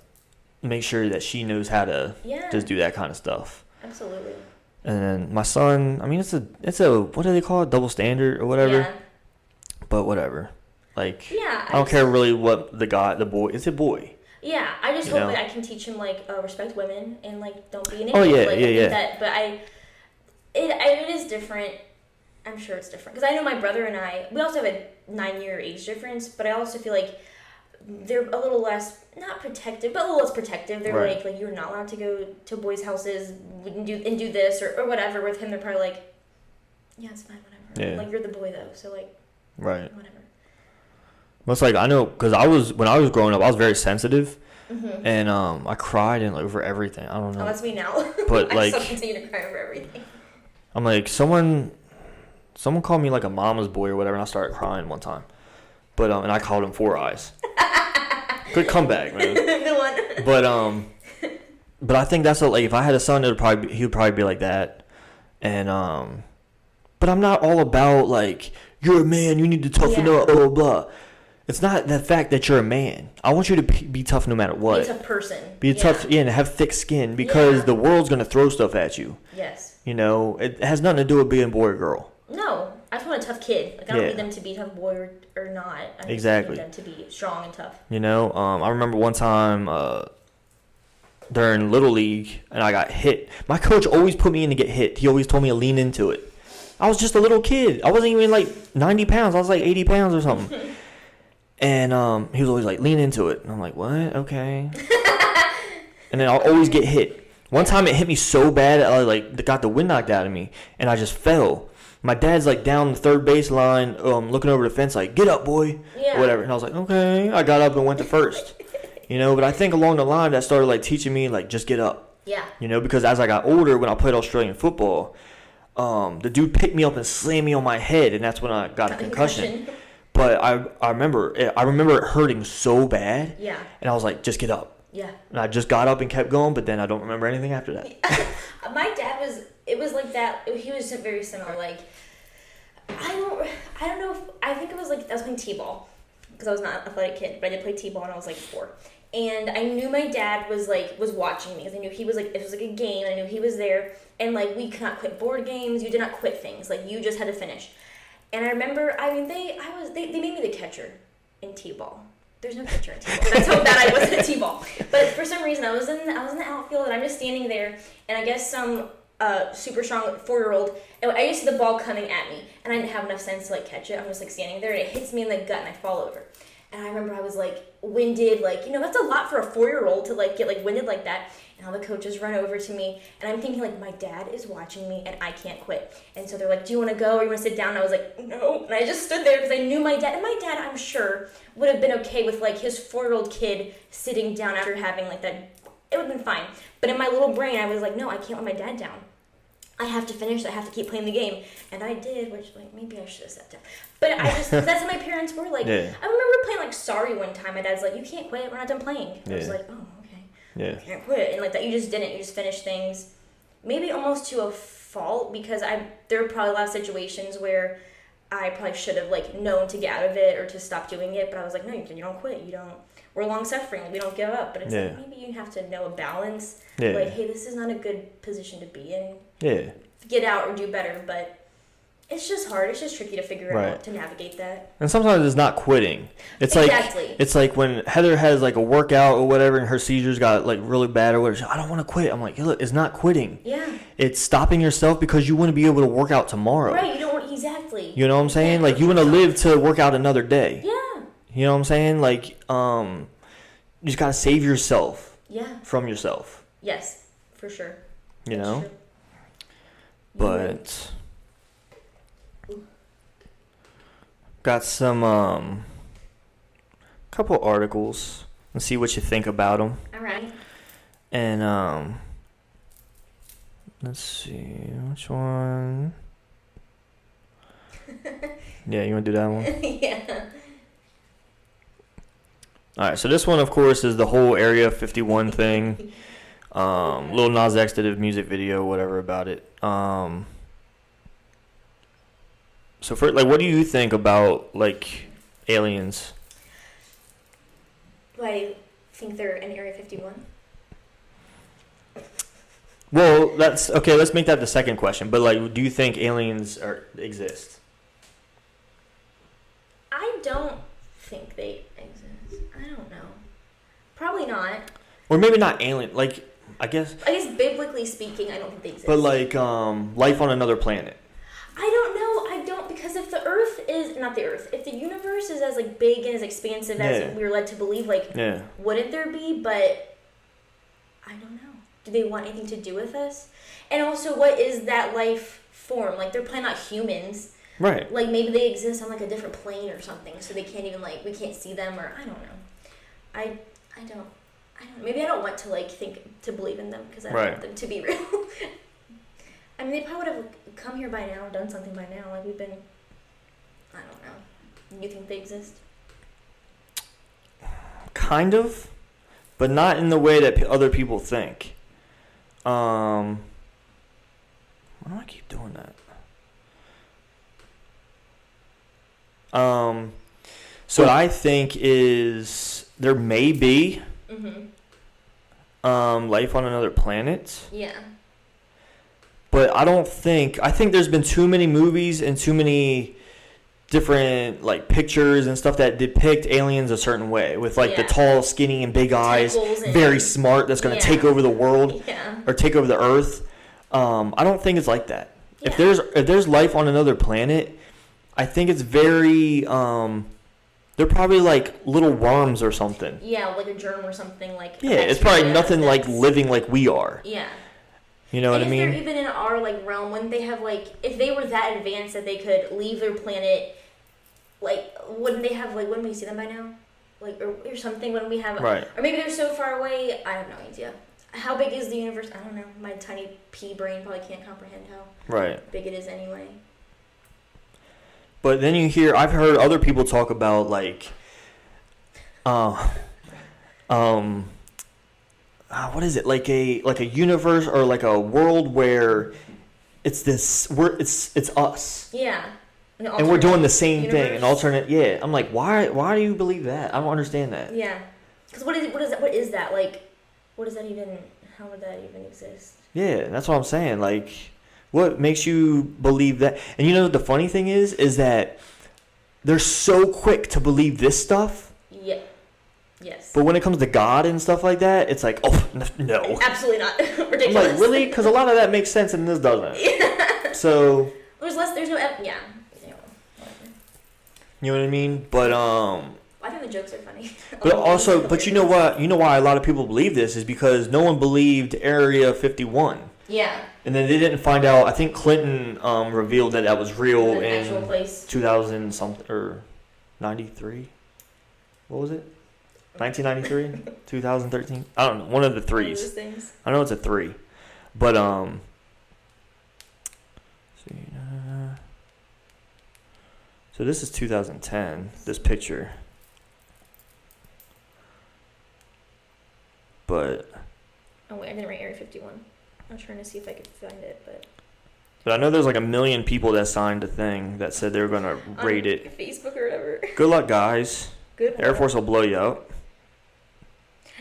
make sure that she knows how to just do that kind of stuff. Absolutely. And then my son, I mean, it's a what do they call it, double standard or whatever. Yeah. But whatever, like, I don't care really what the boy. It's a boy. Yeah, I just hope that I can teach him, like, respect women and, like, don't be an idiot. Oh yeah, like, yeah. But it is different. I'm sure it's different, because I know my brother and we also have a 9-year age difference, but I also feel like they're a little less, not protective, but a little less protective. They're like, you're not allowed to go to boys' houses and do this or whatever. With him, they're probably like, yeah, it's fine, whatever. Yeah. Like, you're the boy, though, so, like, right. whatever. Well, it's like, I know, because when I was growing up, I was very sensitive. Mm-hmm. And I cried over everything. I don't know. Oh, that's me now. But I still continue to cry over everything. I'm like, someone called me like a mama's boy or whatever, and I started crying one time. But and I called him Four Eyes. Good comeback, man. Good one. But I think that's like, if I had a son, he would probably be like that. And but I'm not all about like, you're a man, you need to toughen up, blah blah blah. It's not the fact that you're a man. I want you to be tough no matter what. Be a tough person. Be a tough, and have thick skin, because the world's going to throw stuff at you. Yes. You know, it has nothing to do with being boy or girl. No. I just want a tough kid. Like, I don't need them to be a tough boy or not. I just need them to be strong and tough. You know, I remember one time during Little League, and I got hit. My coach always put me in to get hit. He always told me to lean into it. I was just a little kid. I wasn't even like 90 pounds. I was like 80 pounds or something. And he was always like, lean into it. And I'm like, what? Okay. And then I'll always get hit. One time it hit me so bad, I like got the wind knocked out of me, and I just fell. My dad's like down the third base line, looking over the fence like, get up, boy. Yeah. Whatever. And I was like, okay. I got up and went to first. You know, but I think along the line that started like teaching me like, just get up. Yeah. You know, because as I got older, when I played Australian football, the dude picked me up and slammed me on my head, and that's when I got a concussion. But I remember it hurting so bad. Yeah. And I was like, just get up. Yeah. And I just got up and kept going, but then I don't remember anything after that. My dad was like that. He was very similar. Like, I don't know if, I think it was like, I was playing t-ball, because I was not an athletic kid, but I did play t-ball when I was like 4. And I knew my dad was watching me, because I knew he was like, it was like a game, I knew he was there. And like, we could not quit board games. You did not quit things. Like, you just had to finish. And I remember, they made me the catcher in t-ball. There's no catcher in t-ball. That's how bad I was at t-ball. But for some reason, I was in the outfield, and I'm just standing there, and I guess some super strong 4-year-old, and I just see the ball coming at me, and I didn't have enough sense to like catch it. I'm just like standing there, and it hits me in the gut, and I fall over. And I remember I was like winded, like, you know, that's a lot for a 4-year-old to like get like winded like that. And all the coaches run over to me, and I'm thinking like, my dad is watching me, and I can't quit. And so they're like, do you want to go, or you want to sit down? And I was like, no. And I just stood there because I knew my dad, and my dad, I'm sure, would have been okay with like his 4-year-old kid sitting down after having like that. It would have been fine. But in my little brain, I was like, no, I can't let my dad down. I have to finish. I have to keep playing the game. And I did, which, like, maybe I should have sat down. But I just, that's how my parents were. Like, yeah. I remember playing, like, Sorry one time. My dad's like, you can't quit. We're not done playing. And I was like, oh, okay. Yeah. You can't quit. And, like, that you just didn't. You just finished things. Maybe almost to a fault, because there were probably a lot of situations where I probably should have, like, known to get out of it or to stop doing it. But I was like, no, you don't quit. We're long-suffering. Like, we don't give up. But it's like, maybe you have to know a balance. Yeah. Like, hey, this is not a good position to be in. Yeah. Get out or do better, but it's just hard. It's just tricky to figure out, to navigate that. And sometimes it's not quitting. It's exactly. It's like when Heather has like a workout or whatever, and her seizures got like really bad or whatever. I don't want to quit. I'm like, hey, look, it's not quitting. Yeah. It's stopping yourself because you want to be able to work out tomorrow. Right. You don't want exactly. You know what I'm saying? Like, you want to live to work out another day. Yeah. You know what I'm saying? Like, you just gotta save yourself. Yeah. From yourself. Yes, for sure. You know. True. But got some couple articles and see what you think about them. All right. And let's see which one. Yeah, you want to do that one? Yeah. All right. So this one, of course, is the whole Area 51 thing. Lil Nas X did a music video, whatever about it. So for like, what do you think about like aliens? Do I think they're in Area 51? Well, that's okay. Let's make that the second question. But like, do you think aliens exist? I don't think they exist. I don't know. Probably not. Or maybe not alien. Like, I guess biblically speaking, I don't think they exist. But like life on another planet. I don't know. Because if the Earth is not the Earth, if the universe is as like big and as expansive as we were led to believe, like wouldn't there be? But I don't know. Do they want anything to do with us? And also, what is that life form? Like, they're probably not humans. Right. Like, maybe they exist on, like, a different plane or something, so they can't even, like, we can't see them, or I don't know. I don't. Maybe I don't want to, like, to believe in them, because I don't want them to be real. I mean, they probably would have come here by now, done something by now. Like, we've been, I don't know. You think they exist? Kind of, but not in the way that other people think. Why do I keep doing that? So what I think is there may be life on another planet. Yeah. But I think there's been too many movies and too many different like pictures and stuff that depict aliens a certain way with like the tall, skinny, and big eyes, very smart, that's going to take over the world or take over the earth. I don't think it's like that. Yeah. If there's life on another planet, I think it's very they're probably like little worms or something. Yeah, like a germ or something like. Yeah, it's probably nothing like living like we are. Yeah. You know what I mean? If they're even in our like realm, wouldn't they have like, if they were that advanced that they could leave their planet, like wouldn't we see them by now? Like or something, wouldn't we have right. Or maybe they're so far away, I have no idea. How big is the universe? I don't know. My tiny pea brain probably can't comprehend how big it is anyway. But then I've heard other people talk about like what is it, like a universe or like a world where it's us. Yeah. And we're doing the same thing, an alternate. Yeah, I'm like, why do you believe that? I don't understand that. Yeah, because what is that like? What does that even? How would that even exist? Yeah, that's what I'm saying. Like, what makes you believe that? And you know what the funny thing is that they're so quick to believe this stuff. Yeah. Yes. But when it comes to God and stuff like that, it's like, oh, no. Absolutely not. Ridiculous. I'm like, really? Because a lot of that makes sense and this doesn't. Yeah. So. There's no, yeah. You know what I mean? But, I think the jokes are funny. But also, but you know what? You know why a lot of people believe this is because no one believed Area 51. Yeah. And then they didn't find out. I think Clinton revealed that was real in 2000 something or 93. What was it? 1993, 2013. I don't know. One of the threes. One of those things. I know it's a 3, but so this is 2010. This picture, but. Oh wait, I didn't write Area 51. I was trying to see if I could find it, but. But I know there's like 1 million people that signed a thing that said they were gonna rate it. Facebook or whatever. Good luck, guys. Good. Air Force will blow you up.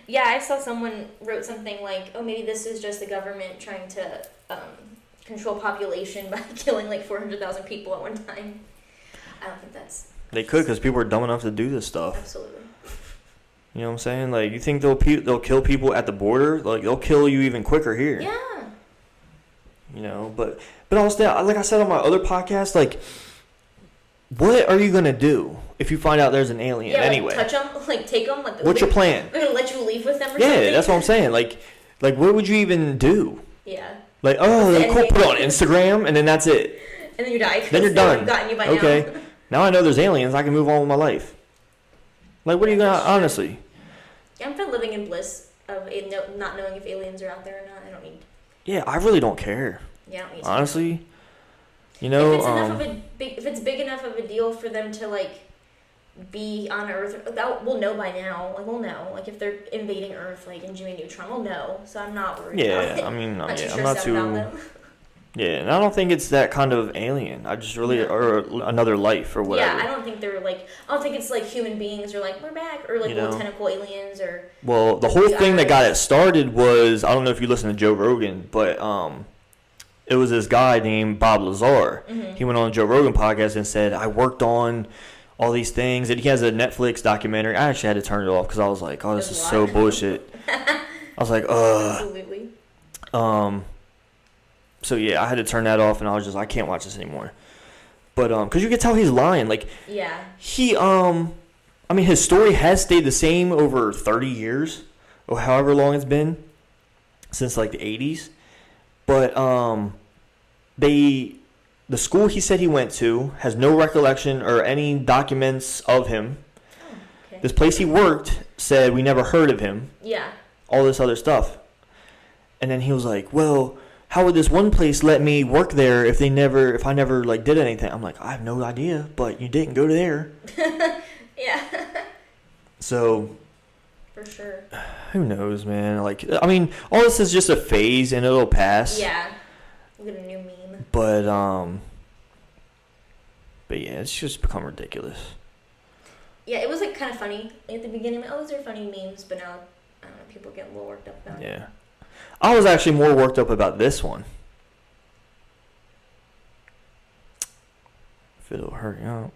Yeah, I saw someone wrote something like, "Oh, maybe this is just the government trying to control population by killing like 400,000 people at one time." I don't think that's. They could, because people are dumb enough to do this stuff. Absolutely. You know what I'm saying? Like, you think they'll kill people at the border? Like, they'll kill you even quicker here. Yeah. You know, but also, like I said on my other podcast, like, what are you gonna do if you find out there's an alien anyway? Touch them, like take them. Like, what's your plan? They're gonna let you leave with them or something? something? Yeah, that's what I'm saying. Like, what would you even do? Yeah. Like, oh, cool, put it on Instagram, and then that's it. And then you die. Then you're done. Gotten you by okay. Now I know there's aliens. I can move on with my life. Like, what are you gonna honestly? Yeah, I'm fine living in bliss of not knowing if aliens are out there or not. I don't need. Yeah, I really don't care. Yeah, I don't need. Honestly, you know, if it's big enough of a deal for them to like be on Earth, we'll know by now. Like we'll know. Like if they're invading Earth, like in Jimmy Neutron, we'll know. So I'm not worried. Yeah, about it. I mean, I'm I'm not too. Yeah, and I don't think it's that kind of alien. I just really, or another life or whatever. Yeah, I don't think they're like, I don't think it's like human beings or like, we're back, or like little tentacle aliens or. Well, the whole thing that got it started was, I don't know if you listen to Joe Rogan, but it was this guy named Bob Lazar. Mm-hmm. He went on the Joe Rogan podcast and said, I worked on all these things, and he has a Netflix documentary. I actually had to turn it off because I was like, oh, this is so bullshit. I was like, ugh. Absolutely. So yeah, I had to turn that off, and I was just, I can't watch this anymore. But because you can tell he's lying. Like, yeah, he I mean, his story has stayed the same over 30 years, or however long it's been, since like the 80s. But they the school he said he went to has no recollection or any documents of him. Oh, okay. This place he worked said we never heard of him. Yeah. All this other stuff. And then he was like, well, how would this one place let me work there if I never like did anything? I'm like, I have no idea, but you didn't go to there. Yeah. So, for sure. Who knows, man? Like, I mean, all this is just a phase and it'll pass. Yeah. We'll get a new meme. But yeah, it's just become ridiculous. Yeah, it was like kind of funny at the beginning. Like, oh, those are funny memes, but now I don't know, people get a little worked up about it. Yeah. I was actually more worked up about this one. If it'll hurry up.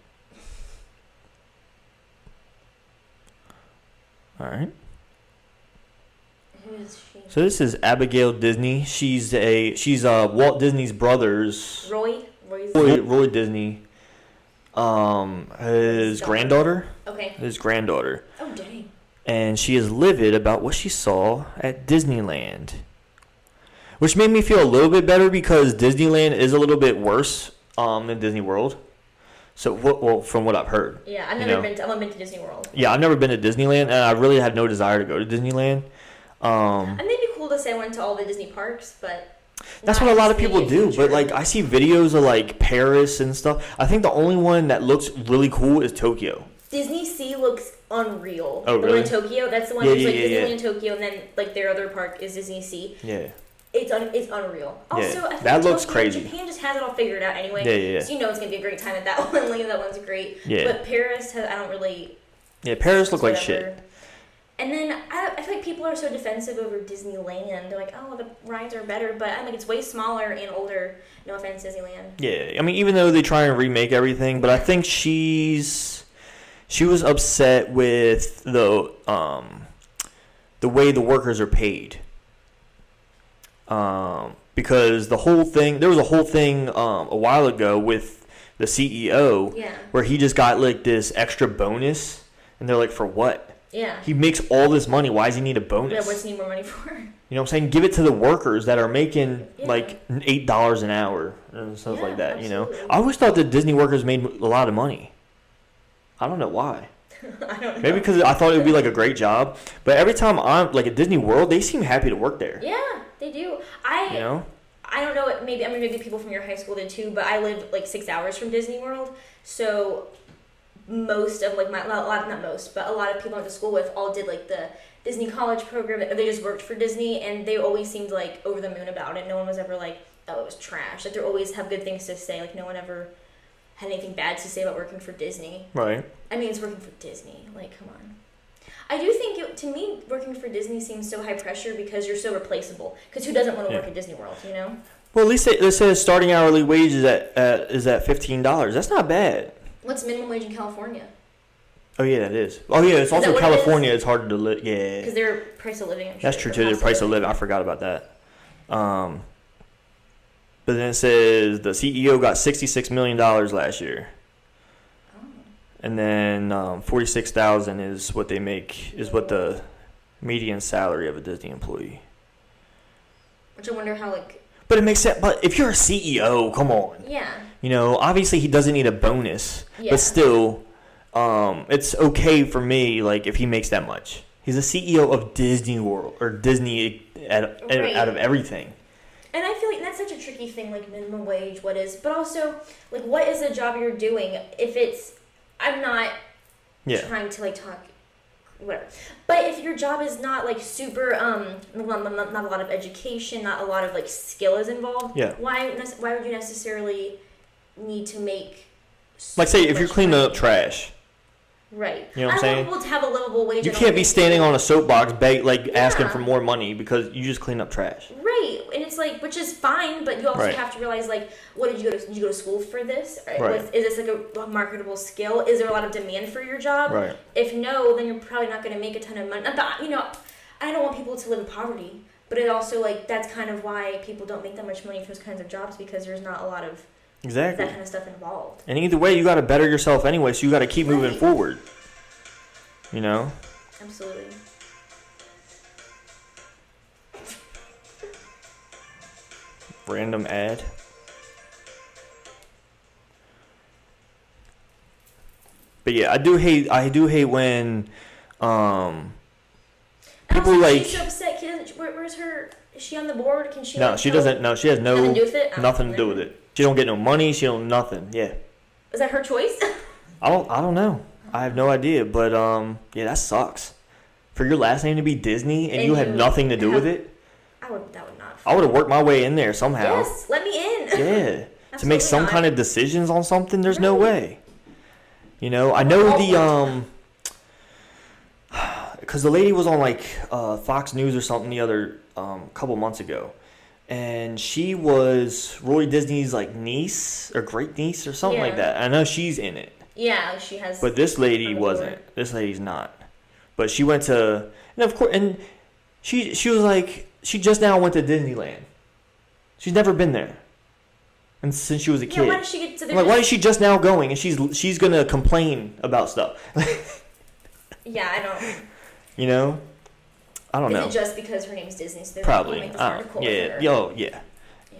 Alright. Who is she? So this is Abigail Disney. She's Walt Disney's brother's Roy Disney. His granddaughter. Okay. His granddaughter. Oh dang. And she is livid about what she saw at Disneyland. Which made me feel a little bit better because Disneyland is a little bit worse than Disney World. So, from what I've heard. Yeah, I've never been to Disney World. Yeah, I've never been to Disneyland, and I really had no desire to go to Disneyland. It may be cool to say I went to all the Disney parks, but that's what a lot of people do. But like, I see videos of like Paris and stuff. I think the only one that looks really cool is Tokyo. Disney Sea looks unreal. Oh, really? The one in Tokyo, that's the one that's like Disneyland Tokyo, and then like their other park is Disney Sea. Yeah. It's unreal. Also, I think that looks Tokyo, crazy. Japan just has it all figured out anyway. Yeah. So you know it's gonna be a great time at that one. Like that one's great. Yeah. But Paris I don't really. Yeah, Paris looked like shit. And then I feel like people are so defensive over Disneyland. They're like, oh, the rides are better, but I'm like, it's way smaller and older. No offense, Disneyland. Yeah, I mean, even though they try and remake everything, but I think she was upset with the way the workers are paid. Because there was a whole thing a while ago with the CEO where he just got like this extra bonus, and they're like, for what? Yeah. He makes all this money. Why does he need a bonus? Yeah, what's he need more money for? You know what I'm saying? Give it to the workers that are making like $8 an hour and stuff like that. Absolutely. You know, I always thought that Disney workers made a lot of money. I don't know why. I don't know. Maybe because I thought it would be like a great job. But every time I'm like at Disney World, they seem happy to work there. Yeah, they do. You know? I don't know. Maybe people from your high school did too. But I live like 6 hours from Disney World, so most of like a lot of people I went to school with all did like the Disney college program. They just worked for Disney, and they always seemed like over the moon about it. No one was ever like, oh, it was trash. Like they always have good things to say. Like no one ever had anything bad to say about working for Disney. Right. I mean, it's working for Disney. Like, come on. I do think, to me, working for Disney seems so high pressure because you're so replaceable. Because who doesn't want to work at Disney World, you know? Well, at least they say starting hourly wage is at $15. That's not bad. What's minimum wage in California? Oh, yeah, that is. Oh, yeah, it's also California. It's harder to live. Yeah. Because their price of living, I'm sure. That's true, too. Their price of living. I forgot about that. But then it says the CEO got $66 million last year. Oh. And then $46,000 is what they make, is what the median salary of a Disney employee. Which I wonder how, like... But it makes sense. But if you're a CEO, come on. Yeah. You know, obviously he doesn't need a bonus. Yeah. But still, it's okay for me, like, if he makes that much. He's a CEO of Disney World, or Disney out of everything. And I feel like that's such a tricky thing, like minimum wage, what is, but also, like, what is the job you're doing? If it's, I'm not trying to, like, talk, whatever. But if your job is not, like, super, not a lot of education, not a lot of, like, skill is involved, why would you necessarily need to make like, say, if you're cleaning up trash. Right. You know what I'm saying? I want people to have a livable wage. You can't be standing on a soapbox, asking for more money because you just clean up trash. Right, and it's like, which is fine, but you also have to realize, like, what did you go to? Did you go to school for this? Right. Is this like a marketable skill? Is there a lot of demand for your job? Right. If no, then you're probably not going to make a ton of money. You know, I don't want people to live in poverty, but it also, like, that's kind of why people don't make that much money for those kinds of jobs, because there's not a lot of that kind of stuff involved. And either way, you got to better yourself anyway, so you got to keep moving forward. You know? Absolutely. Random ad. But yeah, I do hate when people like. She's so upset. Where's her? Is she on the board? Can she? No, she doesn't. No, she has nothing to do with it. Nothing to do with it. She don't get no money. She don't nothing. Yeah. Is that her choice? I don't know. I have no idea. But yeah, that sucks. For your last name to be Disney and you had nothing to do with it. That would not. I would have worked my way in there somehow. Yes, let me in. Yeah. To make some kind of decisions on something, there's no way. You know, I know the because the lady was on like Fox News or something the other couple months ago, and she was Roy Disney's like niece or great niece or something like that. I know she's in it. Yeah, she has. But this lady wasn't. This lady's not. But she went to, and of course, and she was like, she just now went to Disneyland. She's never been there. And since she was a kid. Why did she get to the... Like, why is she just now going and she's going to complain about stuff? Yeah, I don't... You know? I don't know. Is it just because her name's Disney? So probably. Make this article yeah. Yeah.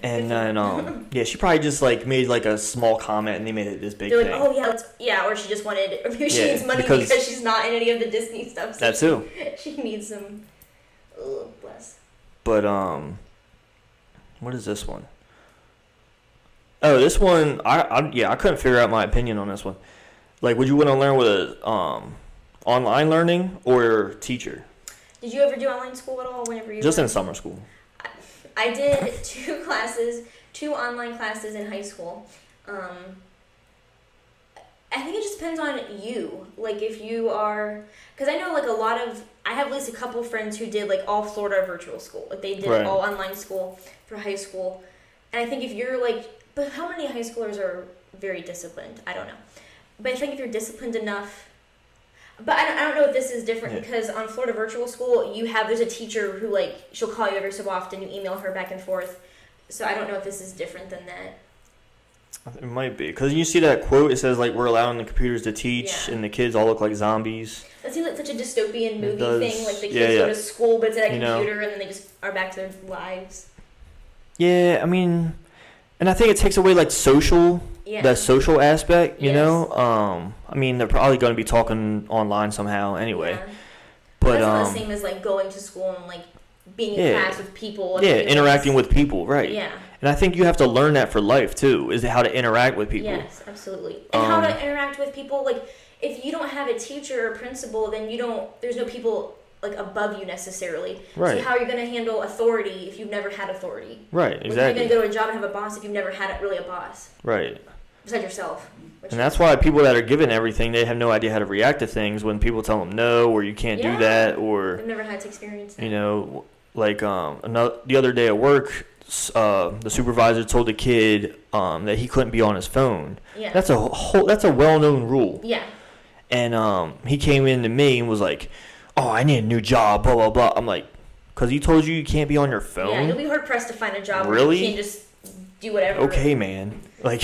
And she probably just like made like a small comment and they made it this big thing. Like, oh yeah, or she just wanted, or maybe she needs money because she's not in any of the Disney stuff. So that too. She needs some. Oh, bless. But what is this one? Oh, this one I couldn't figure out my opinion on this one. Like, would you want to learn with a online learning or teacher? Did you ever do online school at all? Whenever you just in summer school. I did 2 online classes in high school. I think it just depends on you. Like if you are, because I know like I have at least a couple friends who did like all Florida virtual school. Like they did all online school for high school. And I think if you're like, but how many high schoolers are very disciplined? I don't know. But I think if you're disciplined enough, but I don't know if this is different because on Florida virtual school, there's a teacher who like, she'll call you every so often, you email her back and forth. So I don't know if this is different than that. It might be. Because you see that quote, it says like, we're allowing the computers to teach and the kids all look like zombies. That seems like such a dystopian movie thing. Like the kids go to school, but it's at a computer and then they just are back to their lives. Yeah, I mean, and I think it takes away like that social aspect, you know? I mean, they're probably going to be talking online somehow anyway. Yeah. But that's not the same as like going to school and like being in class with people. Yeah, interacting with people, right. Yeah. And I think you have to learn that for life too, is how to interact with people. Yes, absolutely. And how to interact with people. Like, if you don't have a teacher or principal, then there's no people like above you necessarily. Right. So how are you going to handle authority if you've never had authority? Right, exactly. You're going to go to a job and have a boss if you've never had really a boss. Right. Besides yourself. And that's why people that are given everything, they have no idea how to react to things when people tell them no, or you can't do that, or... They've never had to experience that. You know, like the other day at work, the supervisor told the kid that he couldn't be on his phone. Yeah. That's a well-known rule. Yeah. And he came in to me and was like, oh, I need a new job, blah, blah, blah. I'm like, because he told you can't be on your phone? Yeah, you'll be hard-pressed to find a job really? where you can't just do whatever. Okay, man. Like,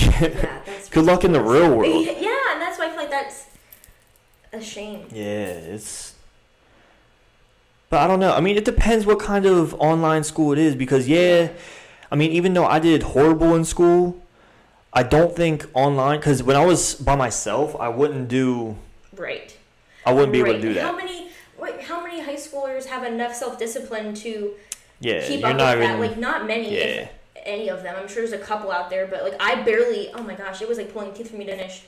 good luck in the real world. Yeah, and that's why I feel like that's a shame. Yeah, but I don't know. I mean, it depends what kind of online school it is because, I mean, even though I did horrible in school, I don't think online, because when I was by myself, I wouldn't do... Right. I wouldn't be able to do that. How many high schoolers have enough self-discipline to keep up with that? Like, not many, if any of them. I'm sure there's a couple out there, but, like, I barely... Oh, my gosh, it was, like, pulling teeth for me to finish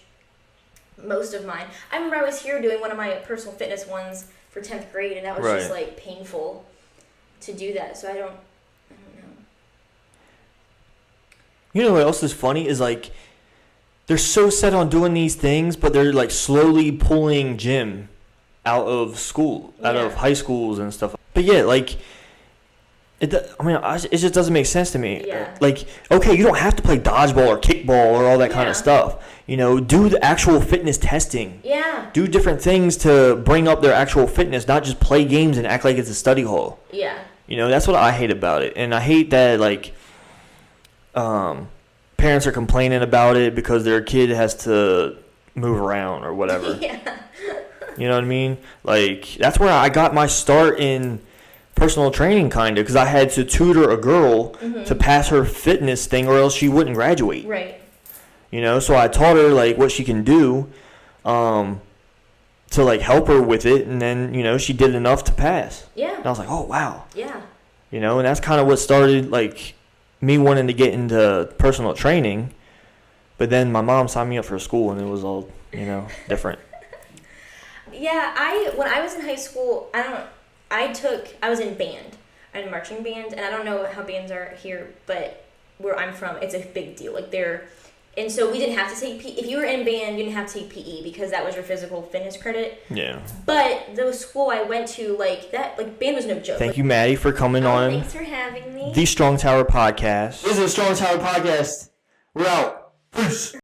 most of mine. I remember I was here doing one of my personal fitness ones for 10th grade, and that was just, like, painful to do that, so I don't know. You know what else is funny is, like, they're so set on doing these things, but they're, like, slowly pulling gym out of school, out of high schools and stuff. But, like, it just doesn't make sense to me. Yeah. Like, okay, you don't have to play dodgeball or kickball or all that kind of stuff. You know, do the actual fitness testing. Yeah. Do different things to bring up their actual fitness, not just play games and act like it's a study hall. Yeah. You know, that's what I hate about it. And I hate that, like, parents are complaining about it because their kid has to move around or whatever. Yeah. You know what I mean? Like, that's where I got my start in personal training, kind of, because I had to tutor a girl to pass her fitness thing or else she wouldn't graduate. Right. You know, so I taught her, like, what she can do. to like help her with it, and then she did enough to pass. Yeah. And I was like, oh wow. Yeah. And that's kind of what started like me wanting to get into personal training. But then my mom signed me up for school, and it was all different. Yeah, when I was in high school, I was in band, in marching band, and I don't know how bands are here, but where I'm from, it's a big deal. Like and so we didn't have to take PE. If you were in band, you didn't have to take PE because that was your physical fitness credit. Yeah. But the school I went to, band was no joke. Thank you, Maddie, for coming on. Thanks for having me. The Strong Tower Podcast. This is the Strong Tower Podcast. We're out. Peace.